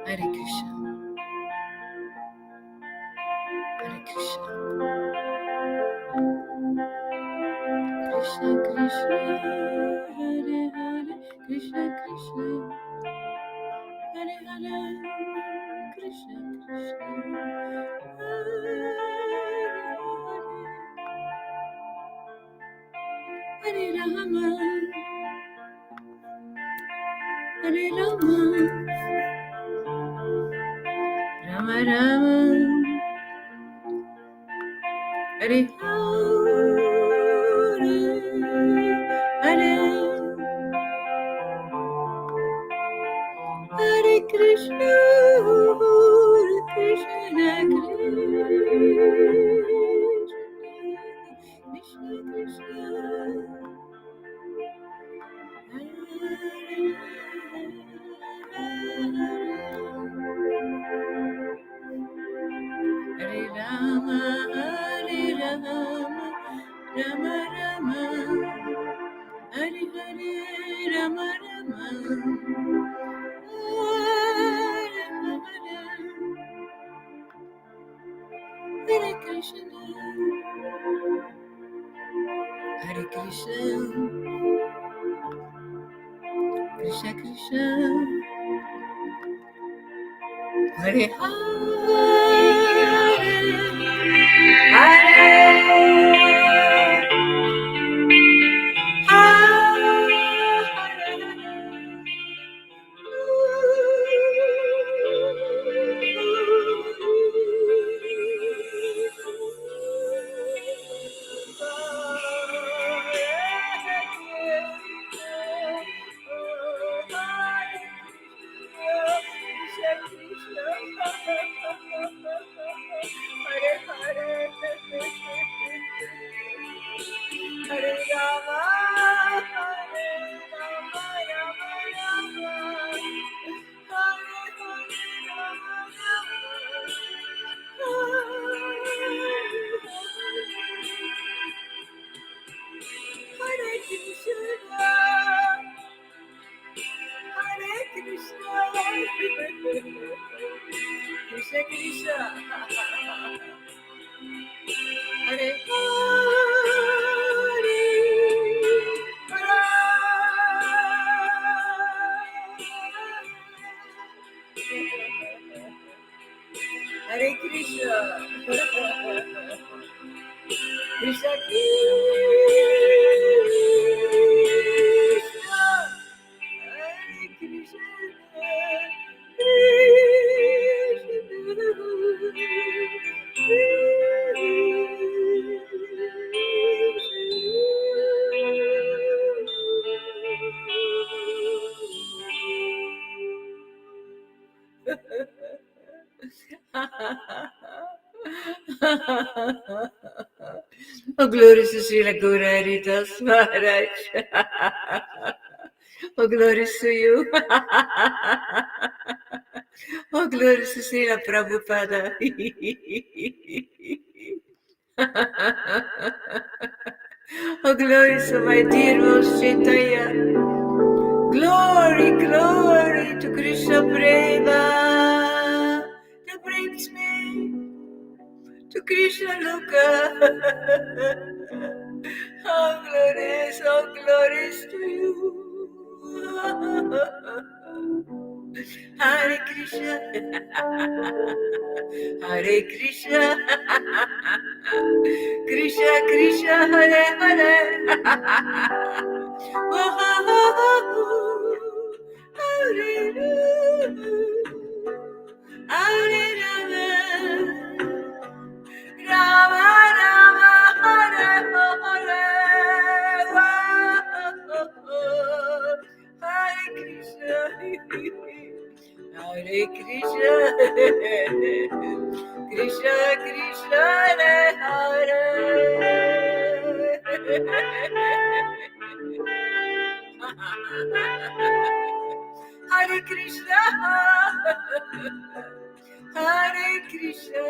Hare Krishna, Hare Krishna, Krishna Krishna, Hare Hare, Krishna Krishna, Hare Hare, Krishna Krishna, Hare Hare, Hare Rama, Hare Rama, Rama Rama, Hare Hare, Hare Hare Krishna, Hare Krishna, Krishna Krishna, Hare Rama, Hare Rama, Rama Rama, Hare Hare, Rama Rama, Hare Hare, Hare Krishna, Hare Krishna, Krishna Krishna, Hare Hare Rama, Hare Rama, Rama Rama, Hare Hare, Rama Rama, Hare Krishna, Hare Krishna, Krishna Krishna, Hare Hare Krishna, Krishna Krishna, Hare Krishna, Oh, glory to Srila Gauraridas Maharaj. Oh, glory to you. Oh, glory to Srila Prabhupada. Oh, glory to my dear most Chaitanya. Glory, glory to Krishna Prema. That brings me to Krishna Loka. Oh, glorious to you. Hare Krishna, Hare Krishna, Krishna Krishna, Hare Hare. Oh, Hare Hare Rama, Rama Rama, Hare Hare. Hare Krishna, Hare Krishna, Krishna Krishna, Hare Hare. Hare Krishna, Hare Krishna,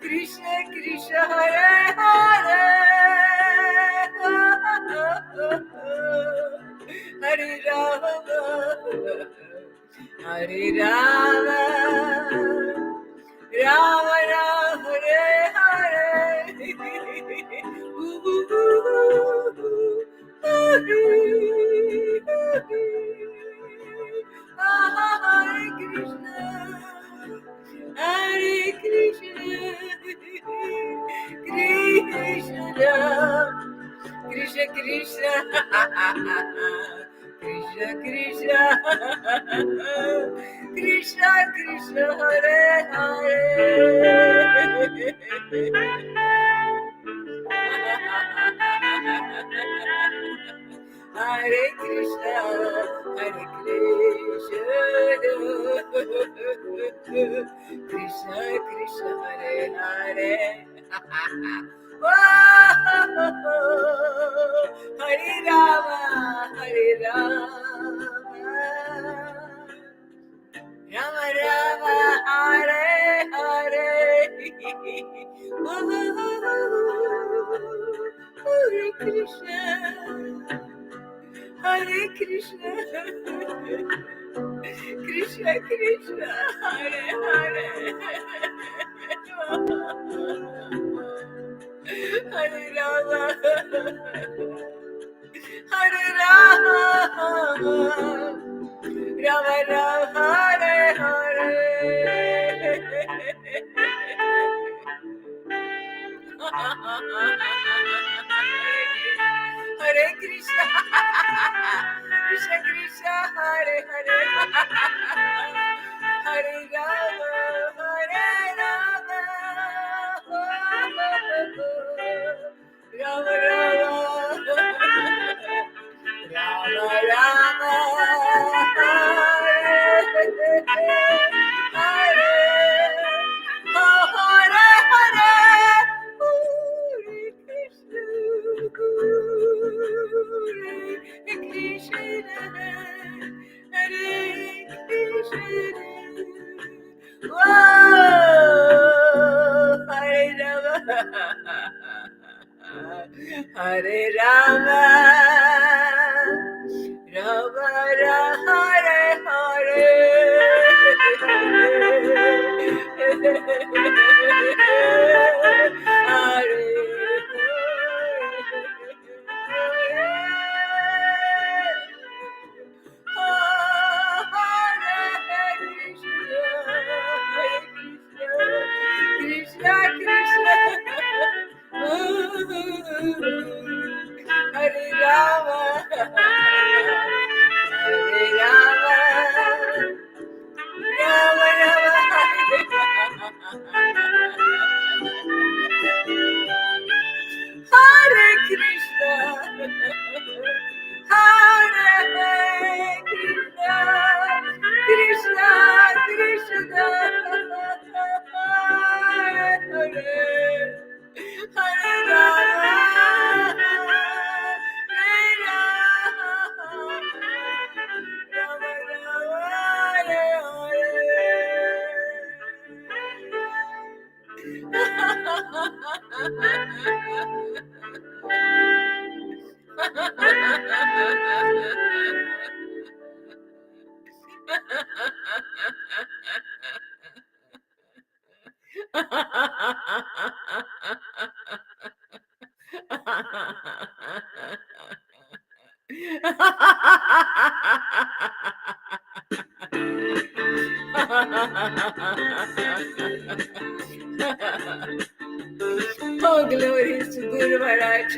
Krishna Krishna, Hare Hare. Hare Rama, Hare Rama, Rama Rama, Hare Hare. Ooh, ooh, ooh, Hare Hare Krishna, Hare Krishna, Krishna Krishna Krishna, Krishna Krishna, Krishna Krishna, Hare Hare. Hare Krishna, Hare Krishna, Krishna Krishna, Hare Hare. Hare Rama, Hare Rama, Rama Rama, Hare Hare. Hare Krishna, Hare Krishna, Krishna Krishna, Hare Hare. Hare Rama, Hare Rama, Rama Rama, Hare Hare. Hare Krishna, Krishna Krishna, Hare Hare, Hare Rama, Hare Rama, Rama Rama, Rama Rama, Hare Hare Rama, Rama Rama, Hare Hare. Krishna Krishna, Hare Rama, Hare Rama, Rama Rama, Hare Krishna, Hare Krishna, Krishna Krishna, Hare Hare, Hare Rama, Hare Rama, Rama Rama, Hare Oh, glories to Guru Maharaj.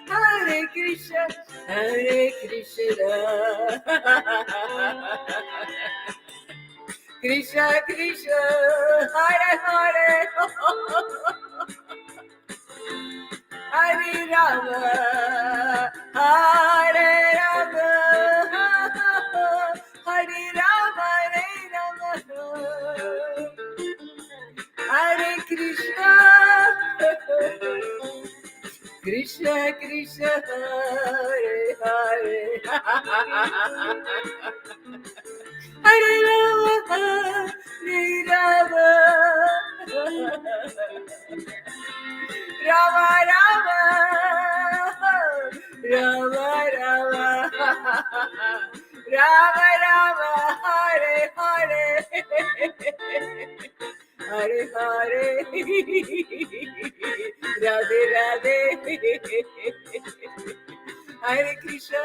Hare Krishna, Hare Krishna, Krishna Krishna, Hare Hare, Hare Rama, Hare Rama, Hare Rama, Hare Krishna, Krishna Krishna, Hare Hare, Hare Rama, Hare Rama, Rama Rama, Rama Rama, Rama Rama, Hare Hare, Hare Hare, Radhe Radhe, Hare Krishna,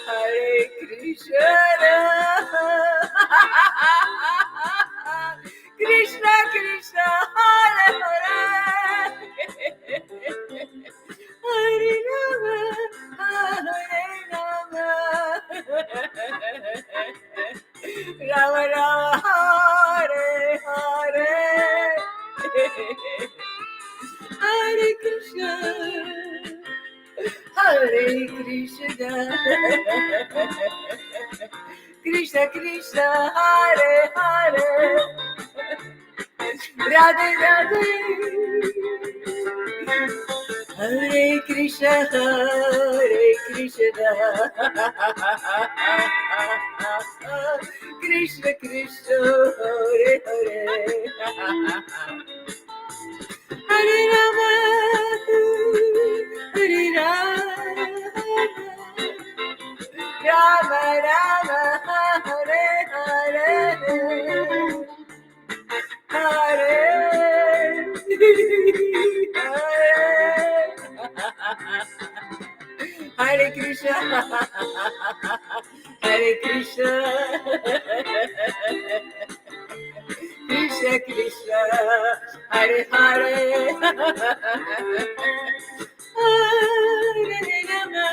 Hare Krishna, Krishna Krishna, Hare Hare, Hare Rama, Hare Rama, Rama Rama, Hare Hare, Hare Krishna, Hare Krishna, Krishna Krishna, Hare Hare, Radhe Radhe, Hare Krishna, Krishna Krishna, Hare Hare, Hare Rama, Hare Rama, Rama Rama, Hare Hare, Hare Hare Krishna, Hare Krishna, Krishna Krishna, Hare Hare, Hare Rama,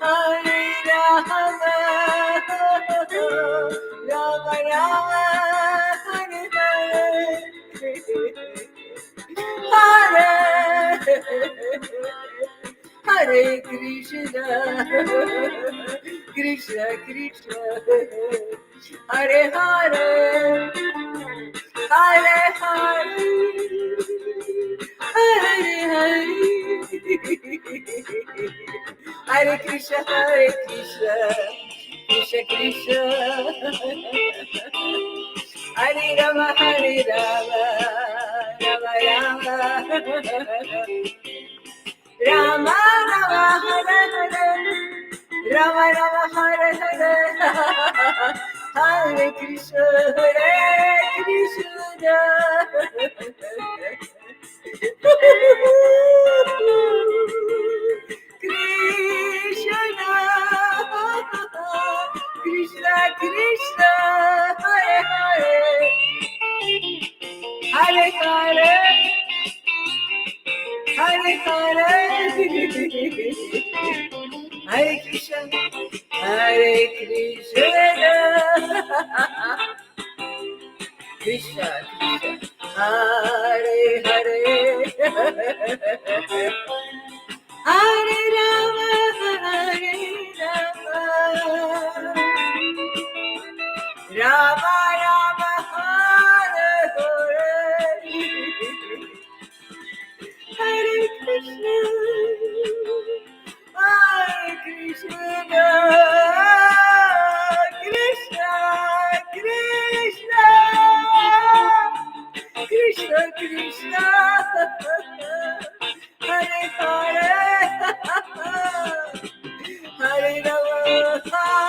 Hare Rama, Rama Rama, Hare Hare, Hare Krishna, Krishna Krishna, Hare Hare, Hare Hare, Hare Hare, Hare Krishna, Krishna Krishna, Hare Rama, Hare Rama, Rama Rama, Rama Rama, Hare Hare, Rama Rama, Hare Hare, Hare Krishna, Krishna Krishna Krishna, Hare Hare, Hare Hare, Hare Hare, Hare Krishna, Hare Krishna, Krishna Krishna, Hare Hare, Hare Rama, Hare Rama, Rama Rama, Hare Hare, Hare Krishna, Hare Krishna, Krishna Krishna, Krishna Krishna, Hare Hare, Hare Rama, Hare Hare,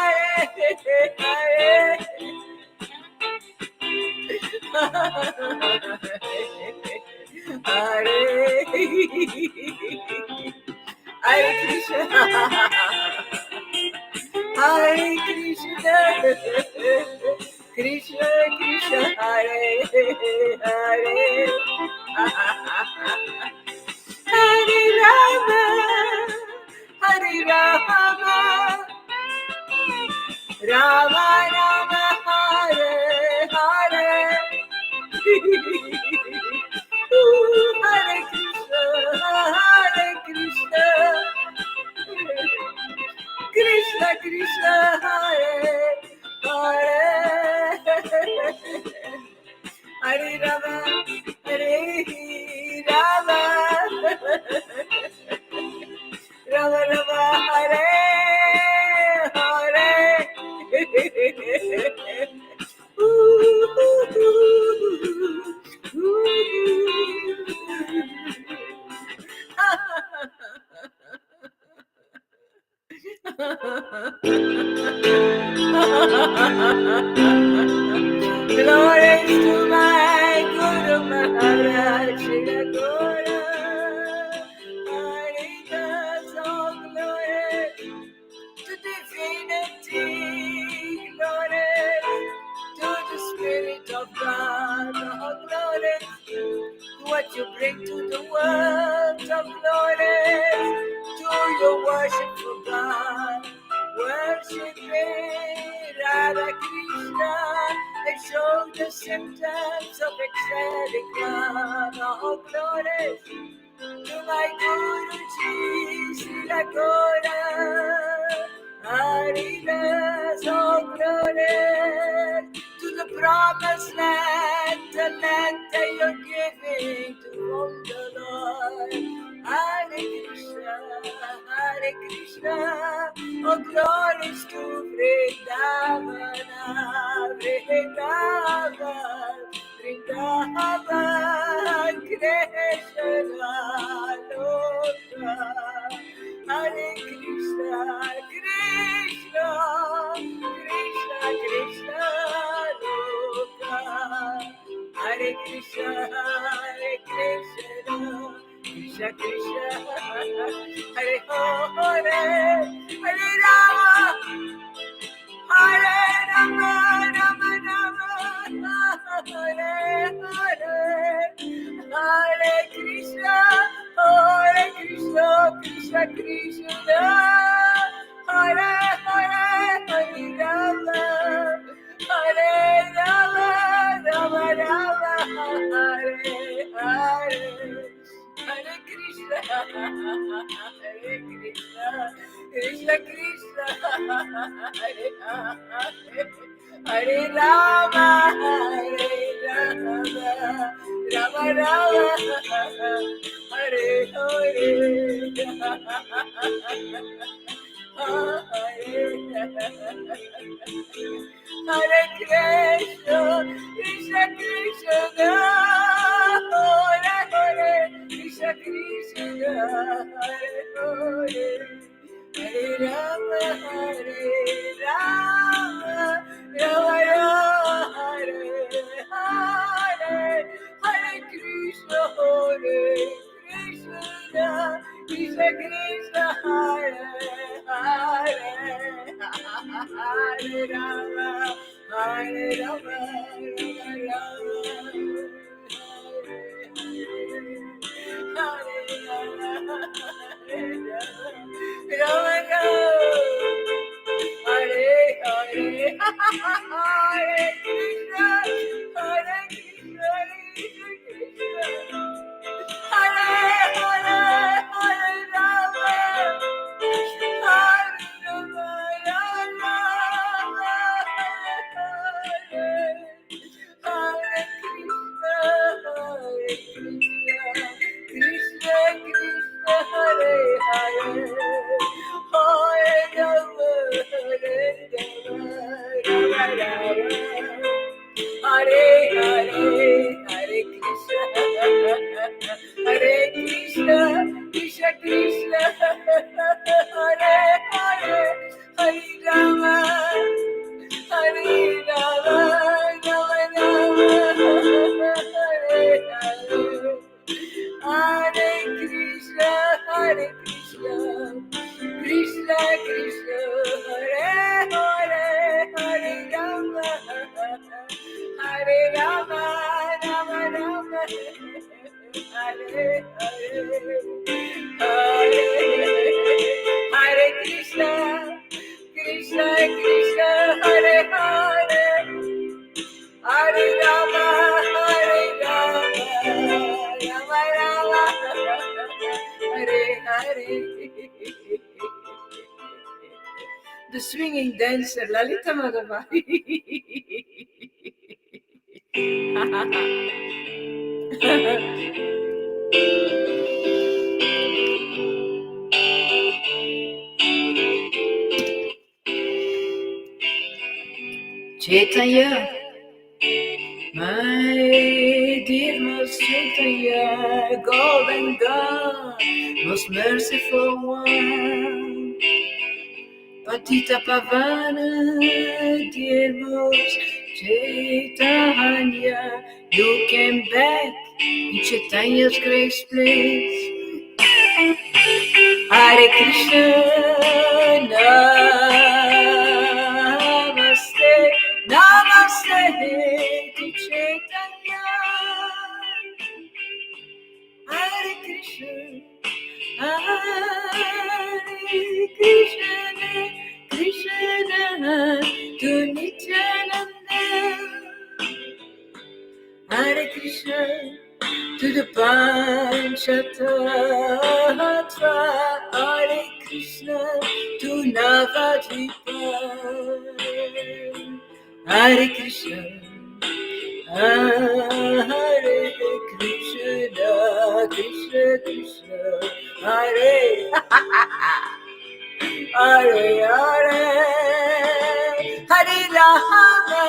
Hare Hare Krishna, Hare Krishna, Krishna Krishna, Hare Hare, Hare Rama, Hare Rama, Rama Rama, Hare Hare, Hare Krishna, Hare Krishna, Krishna Krishna, Hare Hare, Hare Rama, Hare Rama, Rama Rama, Hare Hare, Glories to my Guru Maharaj Shri Guru Haridas, all glory to divinity, glory to the Spirit of God, all glory to what you bring to the world, of glory to your worship for God. Worshiping Radha Krishna, they show the symptoms of ecstatic love. All glory to my Guruji, Srila Gora, Haridas, all glory to the promised land, the land that you're giving to whom the Lord. Hare Krishna, all glories to Vrindavana, Vrindavan, Vrindavan, Krishna, Loka. Hare Krishna, Krishna, Krishna, Krishna, Loka. Hare Krishna, Krishna Krishna, Hare Hare, Hare Rama, Hare Rama, Rama Rama, Hare Hare, Hare Krishna, Krishna Krishna, Hare Hare, Hare Rama, Hare Rama, Rama Rama, Hare Hare. Hare Krishna, Krishna Krishna, Hare Hare, Hare Rama, Rama Rama, Hare Hare, Hare Krishna, Krishna Krishna, Hare Hare, Krishna Krishna, Hare Hare, Hare Rama, Rama Rama, Hare Hare, Hare Krishna, Krishna, Krishna Krishna, Hare Hare, Hare Rama, Hare Rama, The swinging dancer, Lalita Madhavari. Chaitanya, my dear most Chaitanya, golden God, most merciful one, Patita Pavana, dear most Chaitanya, you came back in Chaitanya's grace place. Hare Krishna, Namaste, Namaste to Chaitanya. Hare Krishna, Hare Krishna, Krishna to Nityananda. Hare Krishna to the Panchatattva. Hare Krishna to Navadvipa. Hare Krishna, Hare Krishna, Krishna Krishna, Hare Hare Hare, Hare Rama,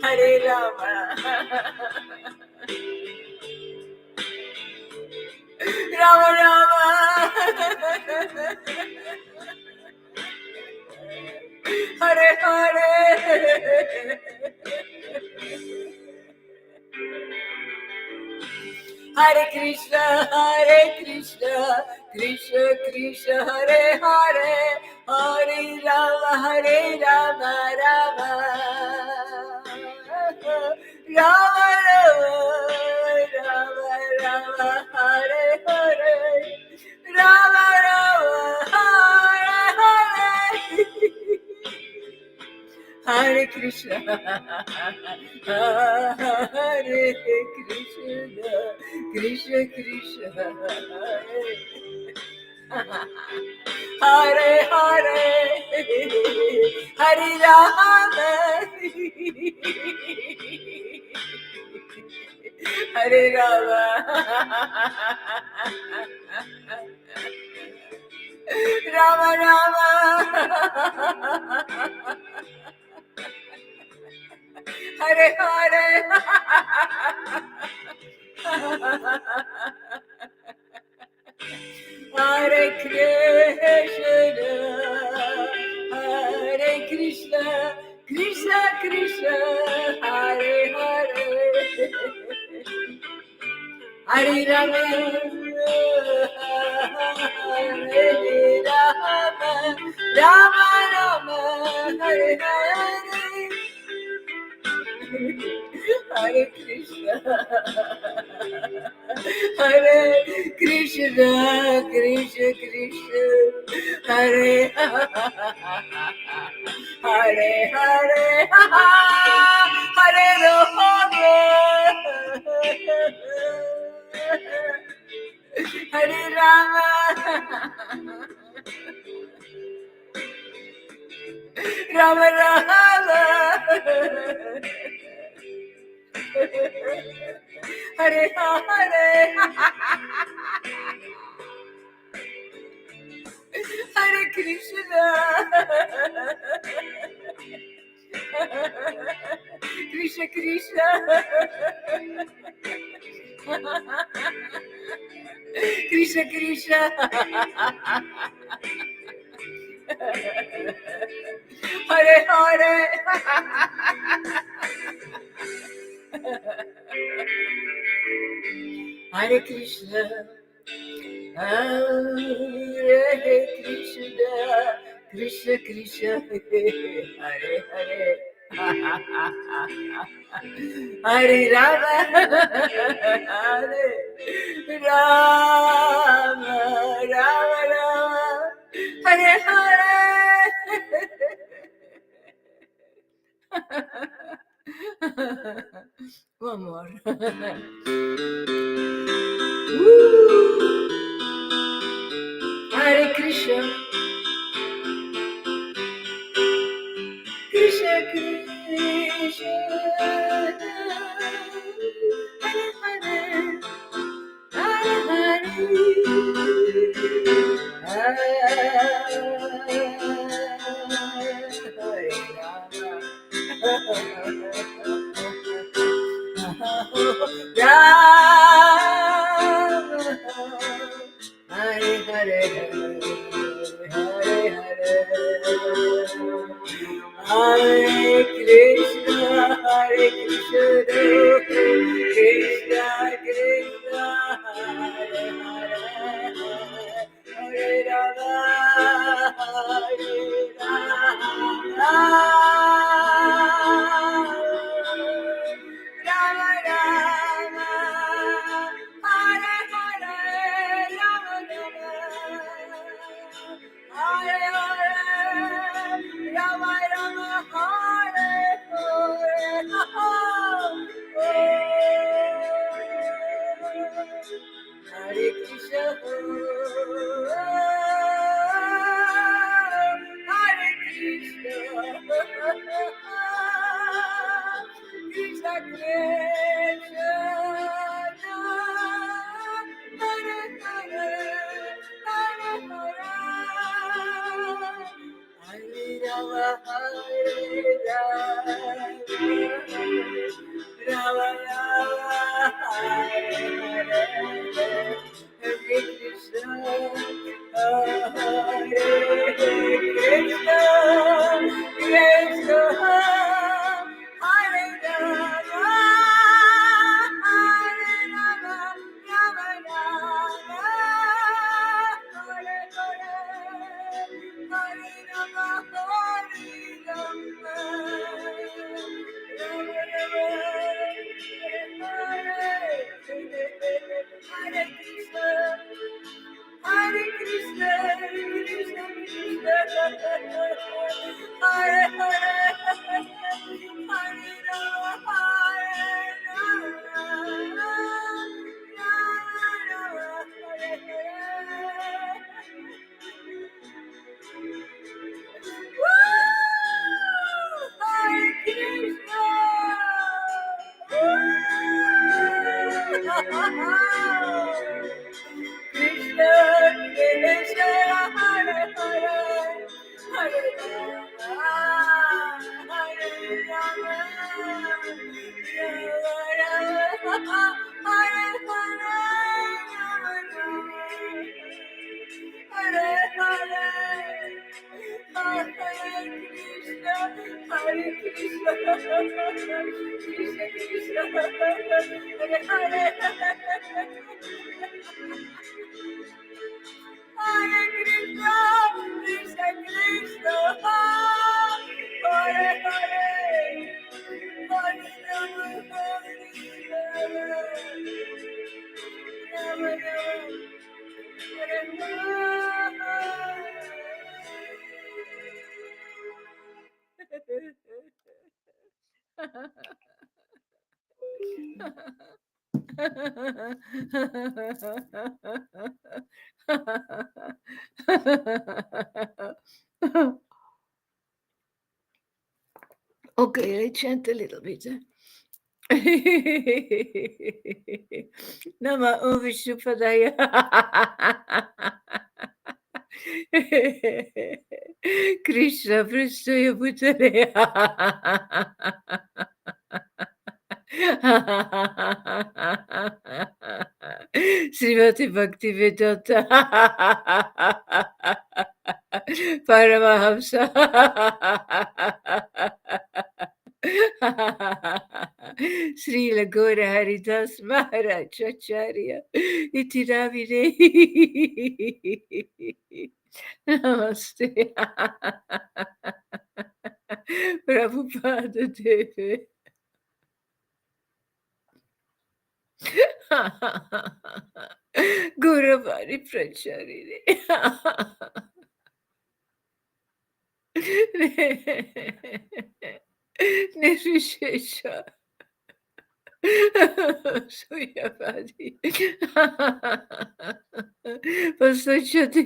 Hare Rama, Rama Rama, Hare Hare. Hare Krishna, Krishna Krishna, Hare Hare, Hare Rama, Rama Rama, Rama Rama, Hare Hare, Rama Rama, Hare Hare. Hare Krishna, Hare Krishna, Krishna Krishna, Hare Hare, Hare Rama, Hare Rama, Rama Rama, Hare Hare, Hare Krishna, Hare Krishna, Krishna Krishna, Hare Hare, Hare Rama, Hare Rama, Rama Rama, Hare Hare. Hare Krishna, Hare Krishna, Krishna Krishna, Hare Hare, Hare Rama, Hare Rama, Rama Rama, Hare Hare, Hare Krishna, Krishna Krishna, Krishna Krishna, Hare Hare, Hare Krishna, Hare Krishna, Krishna Krishna, Hare Hare, Hare Rama, Hare Rama, Rama Rama, Hare Hare. One more. Hare Krishna, Krishna Krishna, Hare Hare, Hare Hare, Hare Rama, Hare Krishna, Hare Krishna, Krishna Krishna, Hare Hare, Hare Hare, Hare Rama, Hare Rama, Rama Rama, Hare Hare, Hare Krishna, Hare Krishna, Krishna Hare Rama, Hare Rama, Rama Rama, Hare Hare, Hare Rama, Hare Rama, Rama Hare Krishna, Hare Krishna, Krishna Krishna, Hare Hare, Hare Rama, Hare Rama, Rama Rama, Hare Krishna, Krishna, Hare Hare, Hare Rama, Hare Rama, Rama Rama, Hare Hare, Hare Hare, Hare Krishna, Krishna Krishna, Hare Hare, Hare Krishna, Krishna Krishna, Hare Hare, Hare Rama, Rama Rama, Hare Okay, I chant a little bit. Nama Om Vishnupadaya. Krishna Pristaya Bhutale. Srimati Bhakti Vedanta Paramahamsa Srila Gora Haridas Maharaj Acharya Itiravide Namaste Prabhupada Deve Gauravani Pracharine Nirvishesha Suyavadi Pasachate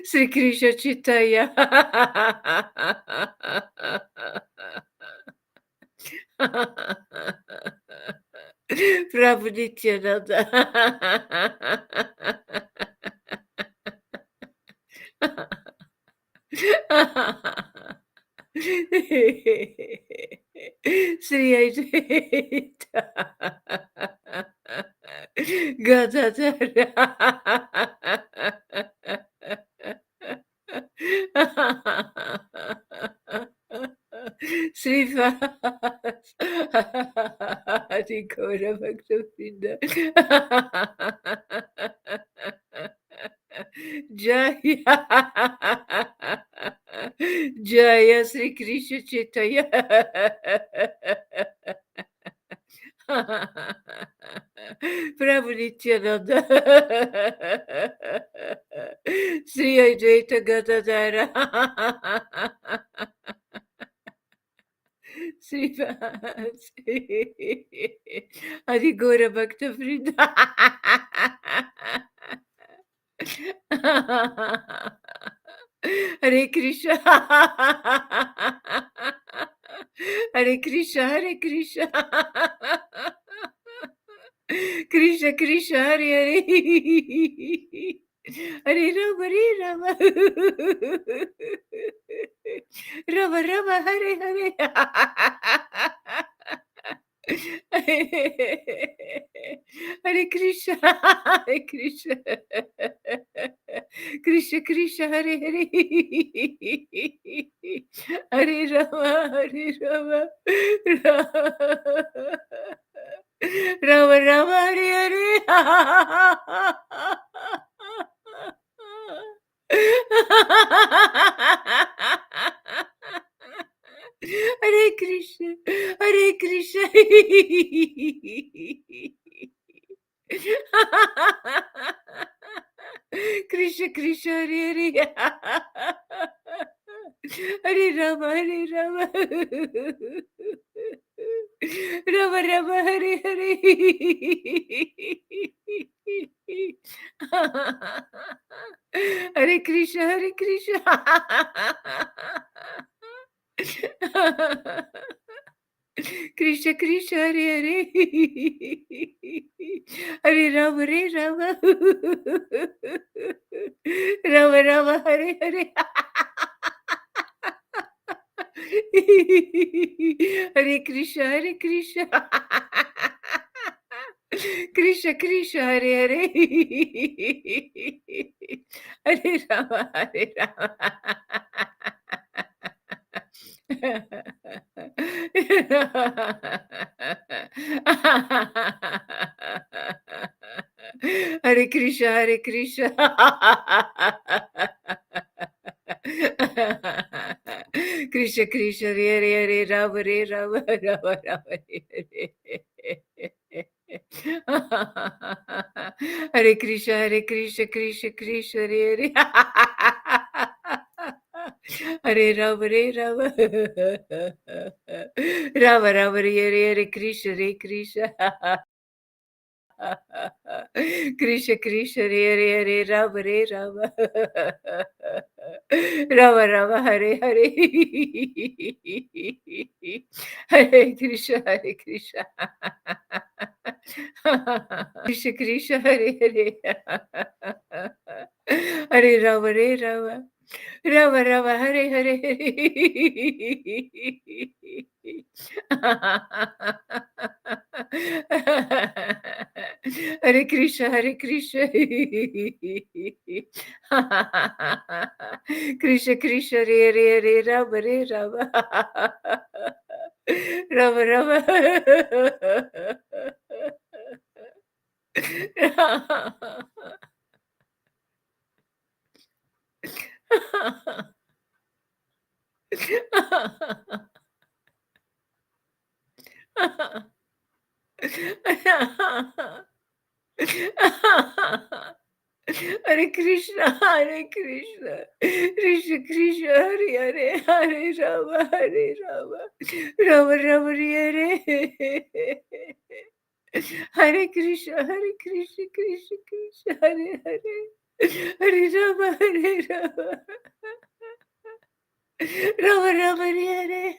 Sri Krishna Chitaya Prabhu Nityananda Sri Advaita Gadadhara Srivas Adi Gaura Bhakta Jaya Jaya Sri Krishna Chaitanya Prabhu Nityananda Sri Advaita Gadadhara Srivas అది ఘోర భక్త వృంద. హరే కృష్ణ. హరే కృష్ణ, హరే కృష్ణ. కృష్ణ కృష్ణ హరే హరే. హరే రామ హరే రామ. రమ రమ హరే హరే. హరే కృష్ణ, హరే కృష్ణ. కృష్ణ కృష్ణ హరే హరే. హరే రామ, హరే రామ. రామ రామ హరే హరే. హరే కృష్ణ, హరే కృష్ణ. కృష్ణ కృష్ణ హరే హరే. హరే రామ, హరే రామ. రామ రామ హరే హరే. హరే కృష్ణ, హరే కృష్ణ. కృష్ణ కృష్ణ హరే హరే. హరే రామ, హరే రామ. రామ రామ హరే హరే. హరే కృష్ణ, హరే కృష్ణ. కృష్ణ కృష్ణ హరే హరే. హరే రామ, హరే రామ. హరే కృష్ణ, హరే కృష్ణ. కృష్ణ కృష్ణ హరే హరే. హరే రామ, హరే రామ. రామ రామ హరే హరే. హరే కృష్ణ, హరే కృష్ణ. కృష్ణ కృష్ణ హరే హరే. హరే రామ, హరే రామ. రామ రామ హరే హరే. హరే కృష్ణ, హరే కృష్ణ. కృష్ణ కృష్ణ హరే హరే. హరే రామ, హరే రామ. రామ రామ హరే హరే. హరే కృష్ణ, హరే కృష్ణ. కృష్ణ కృష్ణ హరే హరే. హరే రామ, హరే రామ. రామ రామ హరే హరే. హరే కృష్ణ, హరే కృష్ణ. కృష్ణ కృష్ణ హరే హరే. హరే రామ, హరే రామ. రామ రామ. हरे कृष्णा, हरे कृष्णा, कृष्ण कृष्ण हरे हरे, हरे राम, राम राम हरे हरे, हरे कृष्ण, कृष्ण कृष्ण हरे हरे, हरे Ram, Ram Ram Hare Hare.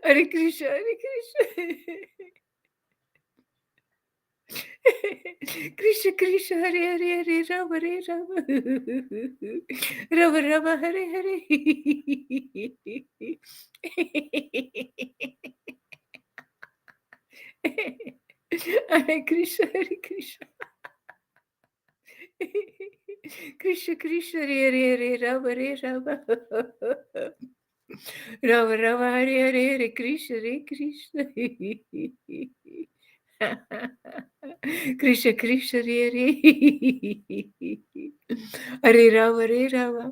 Hare Krishna, Hare Krishna. Krishna Krishna Hare Hare Hare Rama Hare Rama Rama Rama Hare Hare Hare Krishna Hare Krishna Krishna Krishna Hare Hare Hare Rama Hare Rama Rama Rama Hare Hare Hare Krishna Hare Krishna Krishna Krishna Hare Hare Hare Rama Hare Rama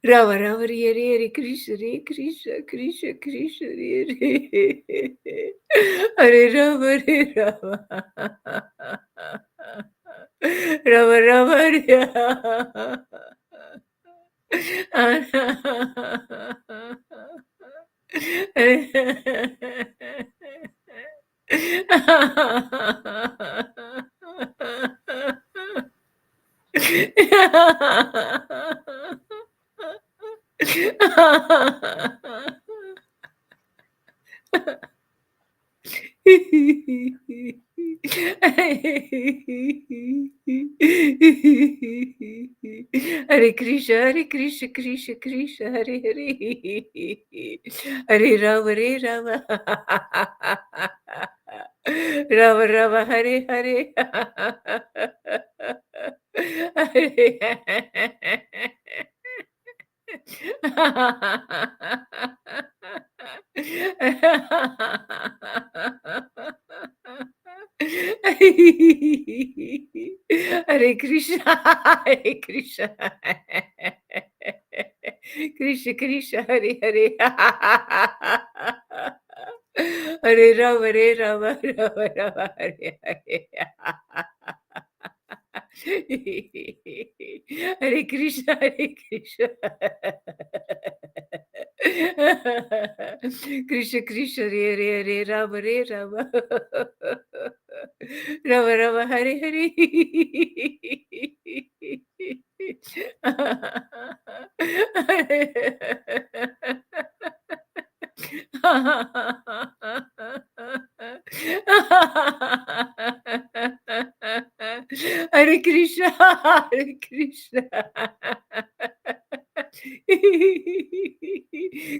Rama Rama Hare Hare Krishna Hare Krishna Krishna Krishna Hare Hare Hare Rama Hare Rama Rama Rama Hare Hare Krishna, Hare Krishna, Krishna Krishna, Hare Hare, Hare Rama, Hare Rama, Rama Rama, Hare Hare, Hare Krishna, Hare Krishna, Krishna Krishna, Hare Hare, Hare Rama, Hare Rama, Rama Rama, Hare Hare. Hare Krishna, Hare Krishna. Krishna Krishna, Hare Hare, Hare Rama, Hare Rama. Rama Rama, Hare Hare. Hare Krishna, Hare Krishna.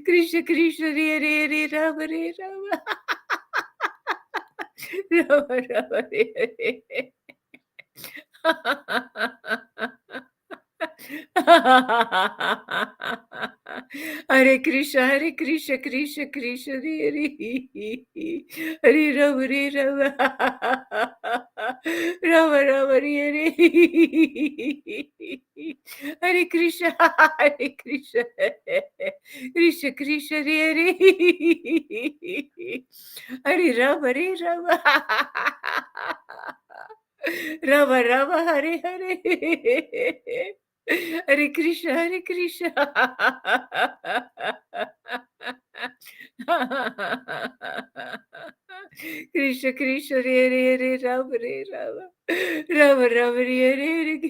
Krishna Krishna, Hare Hare, Hare Rama, Hare Rama. Rama Rama, Hare Hare. Hare Krishna, Hare Krishna, Krishna Krishna, Hare Hare, Hare Rama, Hare Rama, Rama Rama, Hare Hare, Hare Krishna, Hare Krishna, Krishna Krishna, Hare Hare, Hare Rama, Hare Rama. Rama Rama Hare Hare Hare Krishna Hare Krishna Krishna Krishna Hare Hare Rama Hare Rama Rama Rama Hare Hare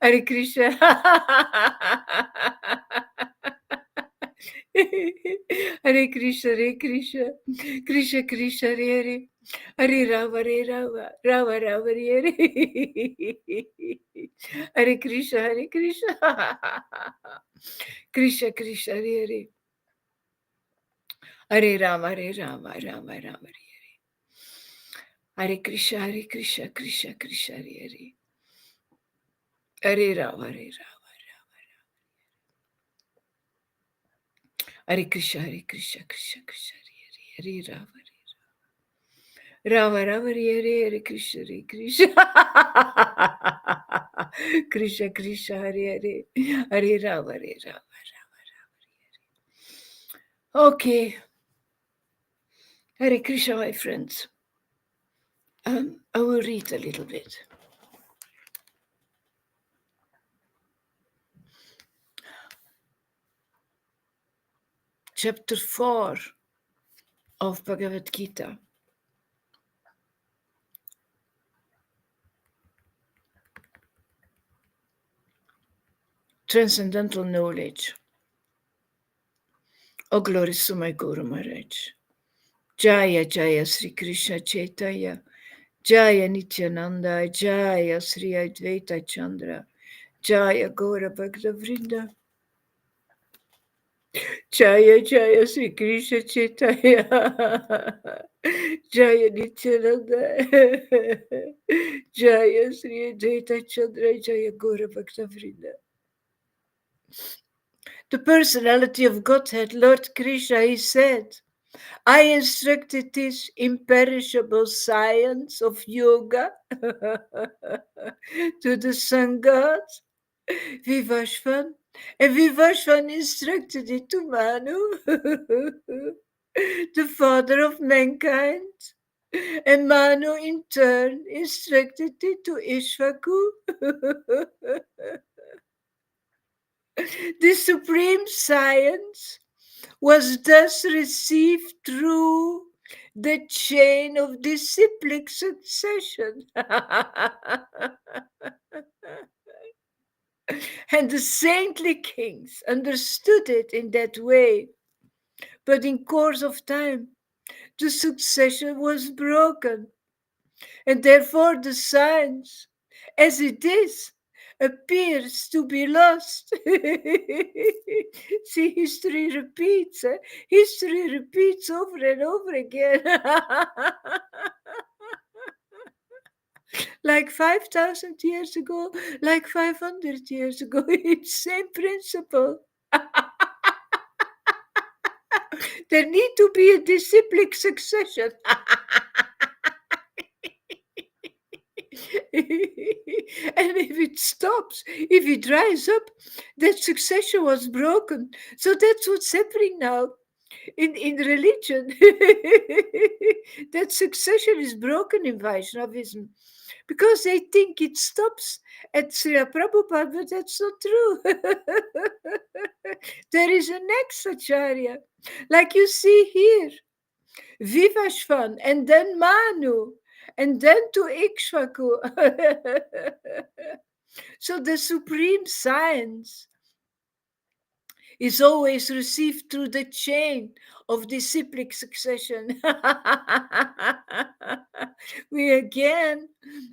Hare Krishna Hare Krishna, Hare Krishna, Krishna Krishna, Hare Hare, Hare Rama, Hare Rama, Rama Rama, Hare Hare, Hare Krishna, Hare Krishna, Krishna Krishna, Hare Hare, Hare Rama, Hare Rama, Rama Rama, Hare Hare, Hare Krishna, Hare Krishna, Krishna Krishna, Hare Hare, Hare Rama, Hare Rama. Hare Krishna, Hare Krishna, Krishna Krishna, Hare Hare, Hare Rama, Rama Rama, Hare Hare, Hare Krishna, Hare Krishna, Krishna Krishna, Hare Hare, Hare Rama, Hare Rama, Rama Rama, Hare Hare. Okay, Hare Krishna, my friends. I will read a little bit. chapter 4 of Bhagavad Gita. Transcendental knowledge. All glories to my Guru Maharaj. Jaya Jaya Sri Krishna Chaitanya, Jaya Nityananda, Jaya Sri Advaita Chandra, Jaya Gaura Bhakta Vrinda, Jaya Jaya Sri Krishna Chaitanya, Jaya Nityananda, Jaya Sri Advaita Chandra, Jaya Gaura Bhakta Vrinda. The personality of Godhead, Lord Krishna, he said, I instructed this imperishable science of yoga to the sun god Vivashvan, and Vivashvan instructed it to Manu, the father of mankind, and Manu in turn instructed it to Ishvaku. The supreme science was thus received through the chain of disciplic succession. And the saintly kings understood it in that way. But in course of time, the succession was broken, and therefore the science, as it is, appears to be lost. See, history repeats. History repeats over and over again. Like 5,000 years ago, like 500 years ago, it's same principle. There need to be a disciplic succession. And if it stops, if it dries up, that succession was broken. So that's what's happening now in religion. That succession is broken in Vaishnavism because they think it stops at Srila Prabhupada, but that's not true. There is a next acharya, like you see here, Vivashvan, and then Manu, and then to Ikshvaku. So the supreme science is always received through the chain of disciplic succession. We again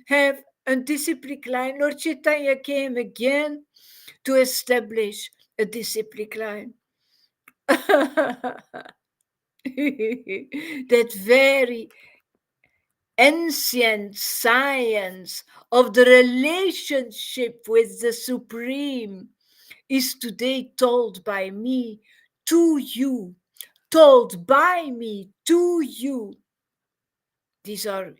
have a disciplic line. Lord Chaitanya came again to establish a disciplic line. That very ancient science of the relationship with the Supreme is today told by me to you, told by me to you. These are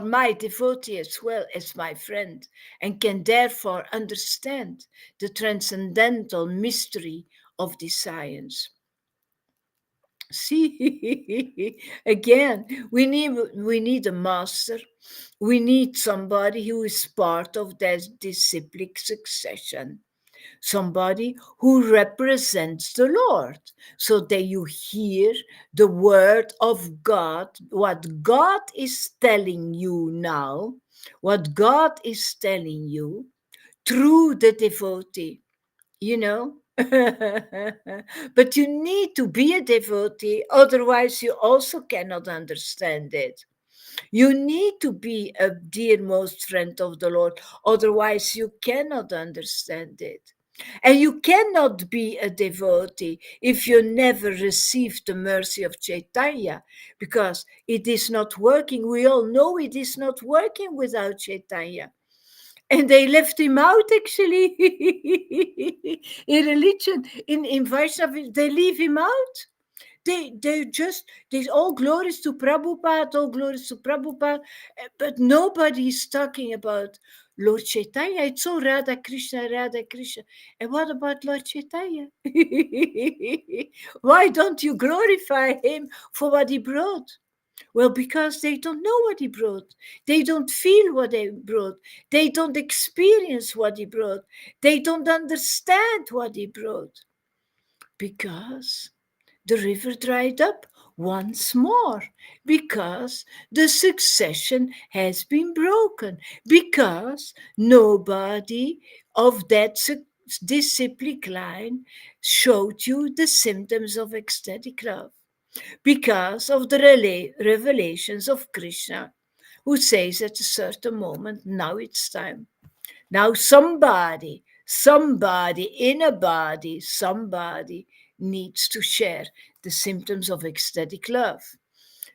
my devotee as well as my friend, and can therefore understand the transcendental mystery of this science. See, again, we need a master. We need somebody who is part of that disciplic succession. Somebody who represents the Lord, so that you hear the word of God, what God is telling you now, what God is telling you through the devotee, you know. But you need to be a devotee, otherwise you also cannot understand it. You need to be a dearmost friend of the Lord, otherwise you cannot understand it. And you cannot be a devotee if you never received the mercy of Chaitanya, because it is not working. We all know it is not working without Chaitanya. And they left him out, actually. In religion, in Vaishnavism, they leave him out. They all glories to Prabhupada, all glories to Prabhupada, but nobody is talking about Lord Chaitanya. It's all Radha Krishna, Radha Krishna. And what about Lord Chaitanya? Why don't you glorify him for what he brought? Well, because they don't know what he brought. They don't feel what he brought. They don't experience what he brought. They don't understand what he brought. Because the river dried up once more because the succession has been broken, because nobody of disciplic line showed you the symptoms of ecstatic love, because of the revelations of Krishna, who says at a certain moment, now it's time. Now somebody in a body, somebody needs to share the symptoms of ecstatic love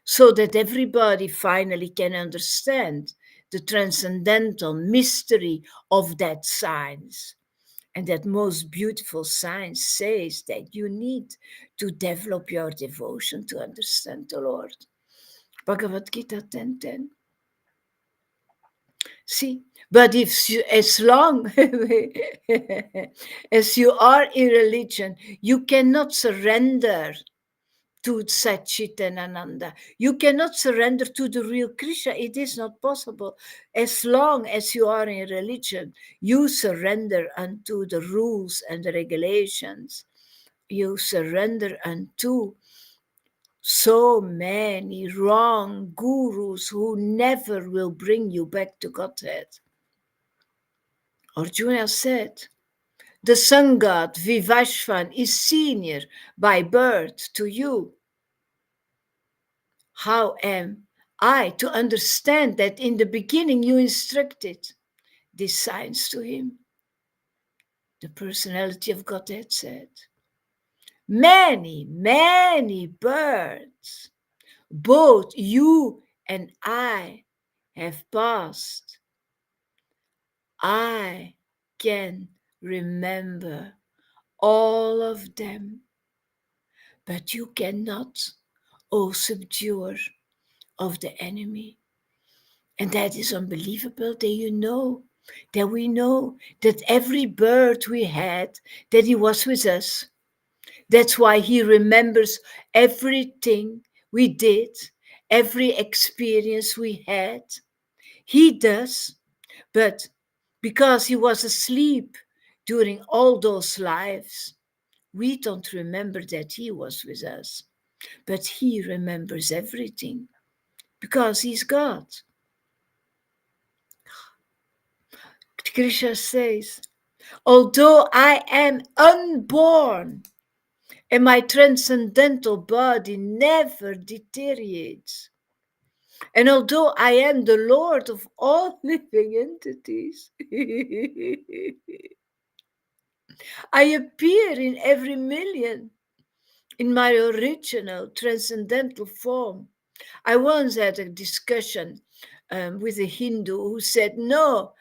so that everybody finally can understand the transcendental mystery of that science. And that most beautiful science says that you need to develop your devotion to understand the Lord. Bhagavad Gita 10:10. See, but if you, as long as you are in religion, you cannot surrender to Satchit and Ananda. You cannot surrender to the real Krishna. It is not possible. As long as you are in religion, you surrender unto the rules and the regulations. You surrender unto so many wrong gurus who never will bring you back to Godhead. Arjuna said, the sun god Vivashvan is senior by birth to you. How am I to understand that in the beginning you instructed these signs to him? The personality of Godhead said, many, many births, both you and I have passed. I can remember all of them, but you cannot, O subduer of the enemy. And that is unbelievable that we know that every birth we had, that he was with us. That's why he remembers everything we did, every experience we had. He does, but because he was asleep during all those lives, we don't remember that he was with us. But he remembers everything because he's God. Krishna says, although I am unborn and my transcendental body never deteriorates, and although I am the Lord of all living entities, I appear in every million in my original transcendental form. I once had a discussion with a Hindu who said, no,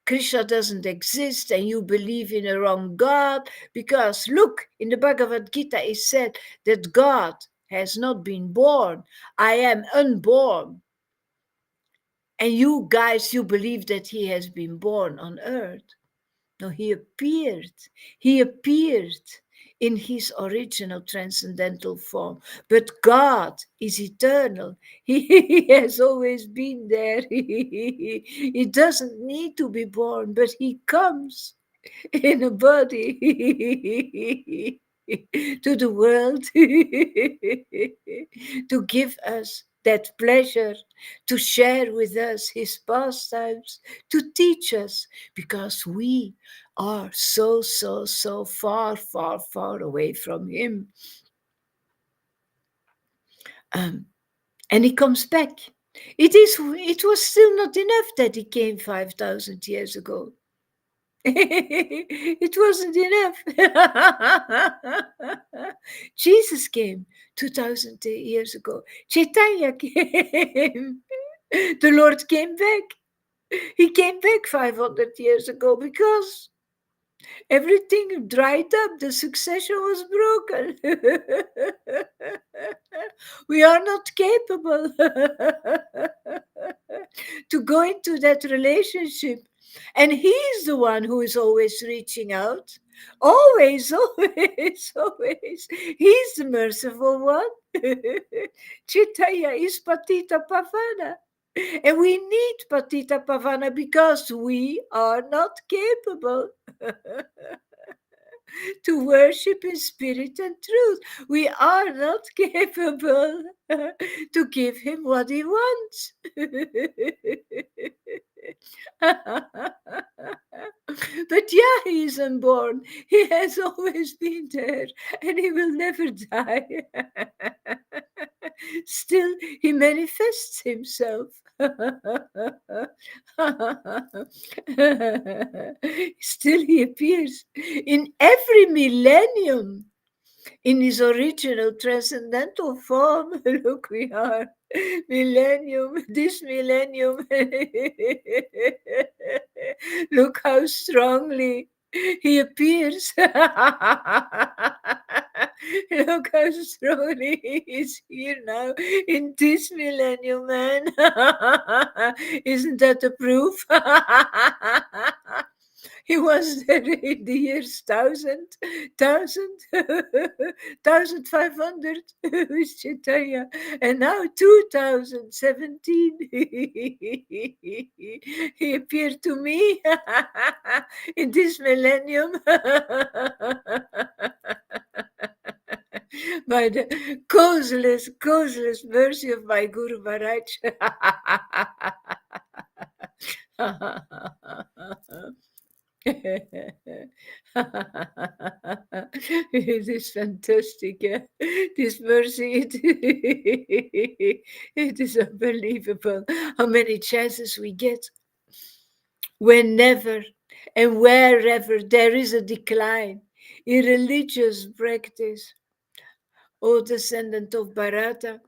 Krishna doesn't exist and you believe in a wrong God, because look, in the Bhagavad Gita it said that God has not been born. I am unborn. And you guys, you believe that he has been born on earth. No, he appeared. He appeared in his original transcendental form. But God is eternal. He has always been there. He doesn't need to be born, but he comes in a body to the world to give us that pleasure, to share with us his pastimes, to teach us, because we are so far, far, far away from him. And he comes back. It was still not enough that he came 5,000 years ago. It wasn't enough. Jesus came 2,000 years ago. Chaitanya came. The Lord came back. He came back 500 years ago because everything dried up. The succession was broken. We are not capable to go into that relationship. And he's the one who is always reaching out. Always, always, always. He's the merciful one. Chaitanya is Patita Pavana. And we need Patita Pavana because we are not capable. to worship in spirit and truth. We are not capable to give him what he wants. But yeah, he is unborn. He has always been there and he will never die. Still, he manifests himself. Still, he appears in every millennium in his original transcendental form. Look, we are millennium, this millennium. Look how strongly he appears. Look how strongly he is here now in this millennium, man. Isn't that a proof? He was there in the years 1500 with Chaitanya, and now 2017 he appeared to me in this millennium by the causeless mercy of my Guru Maharaj. It is fantastic. This mercy, it is unbelievable how many chances we get whenever and wherever there is a decline in religious practice, O descendant of Bharata,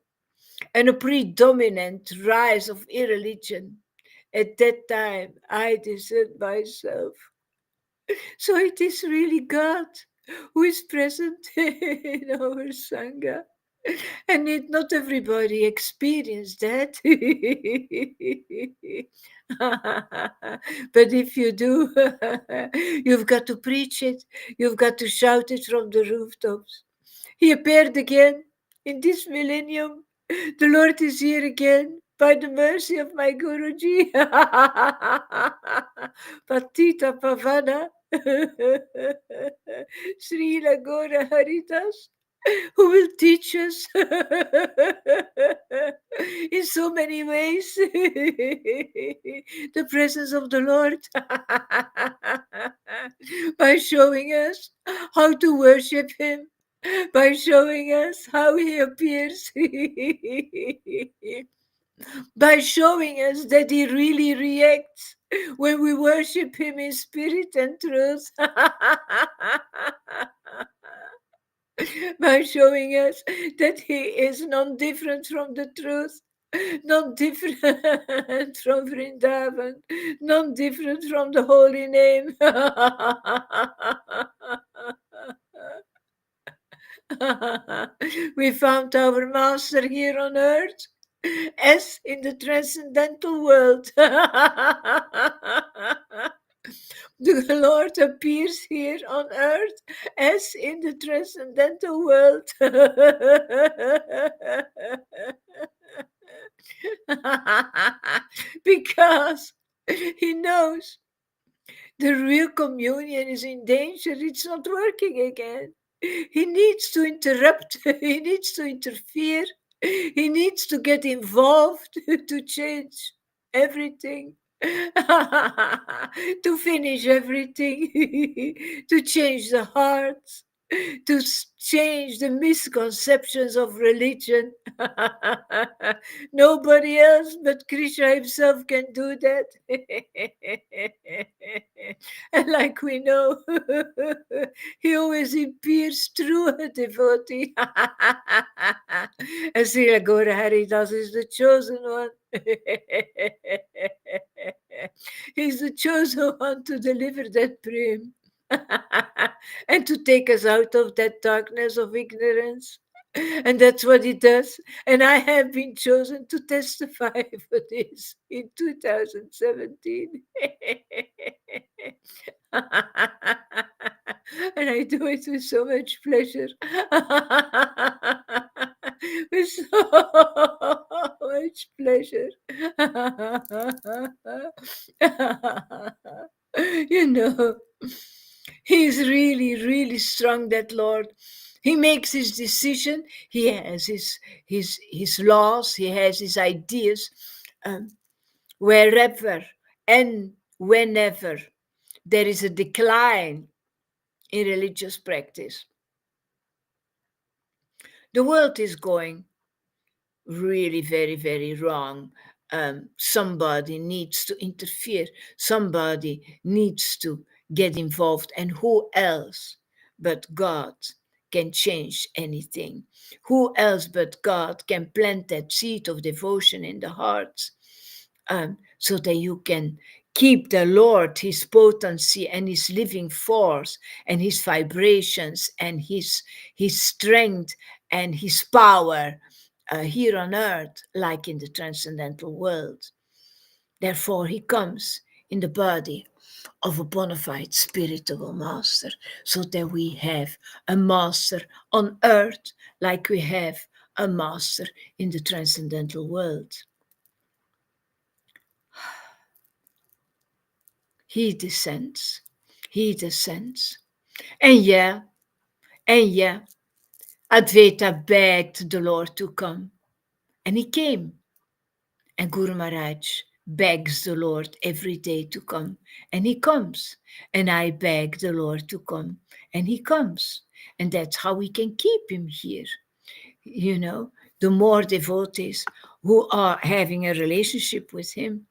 and a predominant rise of irreligion. At that time, I discerned myself. So it is really God who is present in our Sangha. And not everybody experienced that. But if you do, you've got to preach it. You've got to shout it from the rooftops. He appeared again in this millennium. The Lord is here again by the mercy of my Guruji. Patita Pavana. Srila Gora Haridas, who will teach us in so many ways the presence of the Lord by showing us how to worship Him, by showing us how He appears, by showing us that He really reacts when we worship Him in spirit and truth. By showing us that He is non-different from the truth, non-different from Vrindavan, non-different from the holy name. We found our master here on earth as in the transcendental world. The Lord appears here on earth as in the transcendental world. Because He knows the real communion is in danger. It's not working again. He needs to interrupt. He needs to interfere. He needs to get involved to change everything. To finish everything. To change the hearts. To change the misconceptions of religion. Nobody else but Krishna himself can do that. And like we know, he always appears through a devotee. And Srila Gaura Haridas is the chosen one. He's the chosen one to deliver that prem. And to take us out of that darkness of ignorance. And that's what He does. And I have been chosen to testify for this in 2017. And I do it with so much pleasure. With so much pleasure. You know, He's really, really strong, that Lord. He makes his decision. He has his laws. He has his ideas. Um, Wherever and whenever there is a decline in religious practice, the world is going really very, very wrong. Somebody needs to interfere. Somebody needs to get involved. And who else but God can change anything? Who else but God can plant that seed of devotion in the hearts, so that you can keep the Lord, his potency and his living force and his vibrations and his strength and his power here on earth, like in the transcendental world. Therefore, he comes in the body of a bona fide spiritual master, so that we have a master on earth like we have a master in the transcendental world. He descends. He descends. And yeah, Advaita begged the Lord to come. And he came. And Guru Maharaj begs the Lord every day to come. And he comes. And I beg the Lord to come. And he comes. And that's how we can keep him here. You know, the more devotees who are having a relationship with him,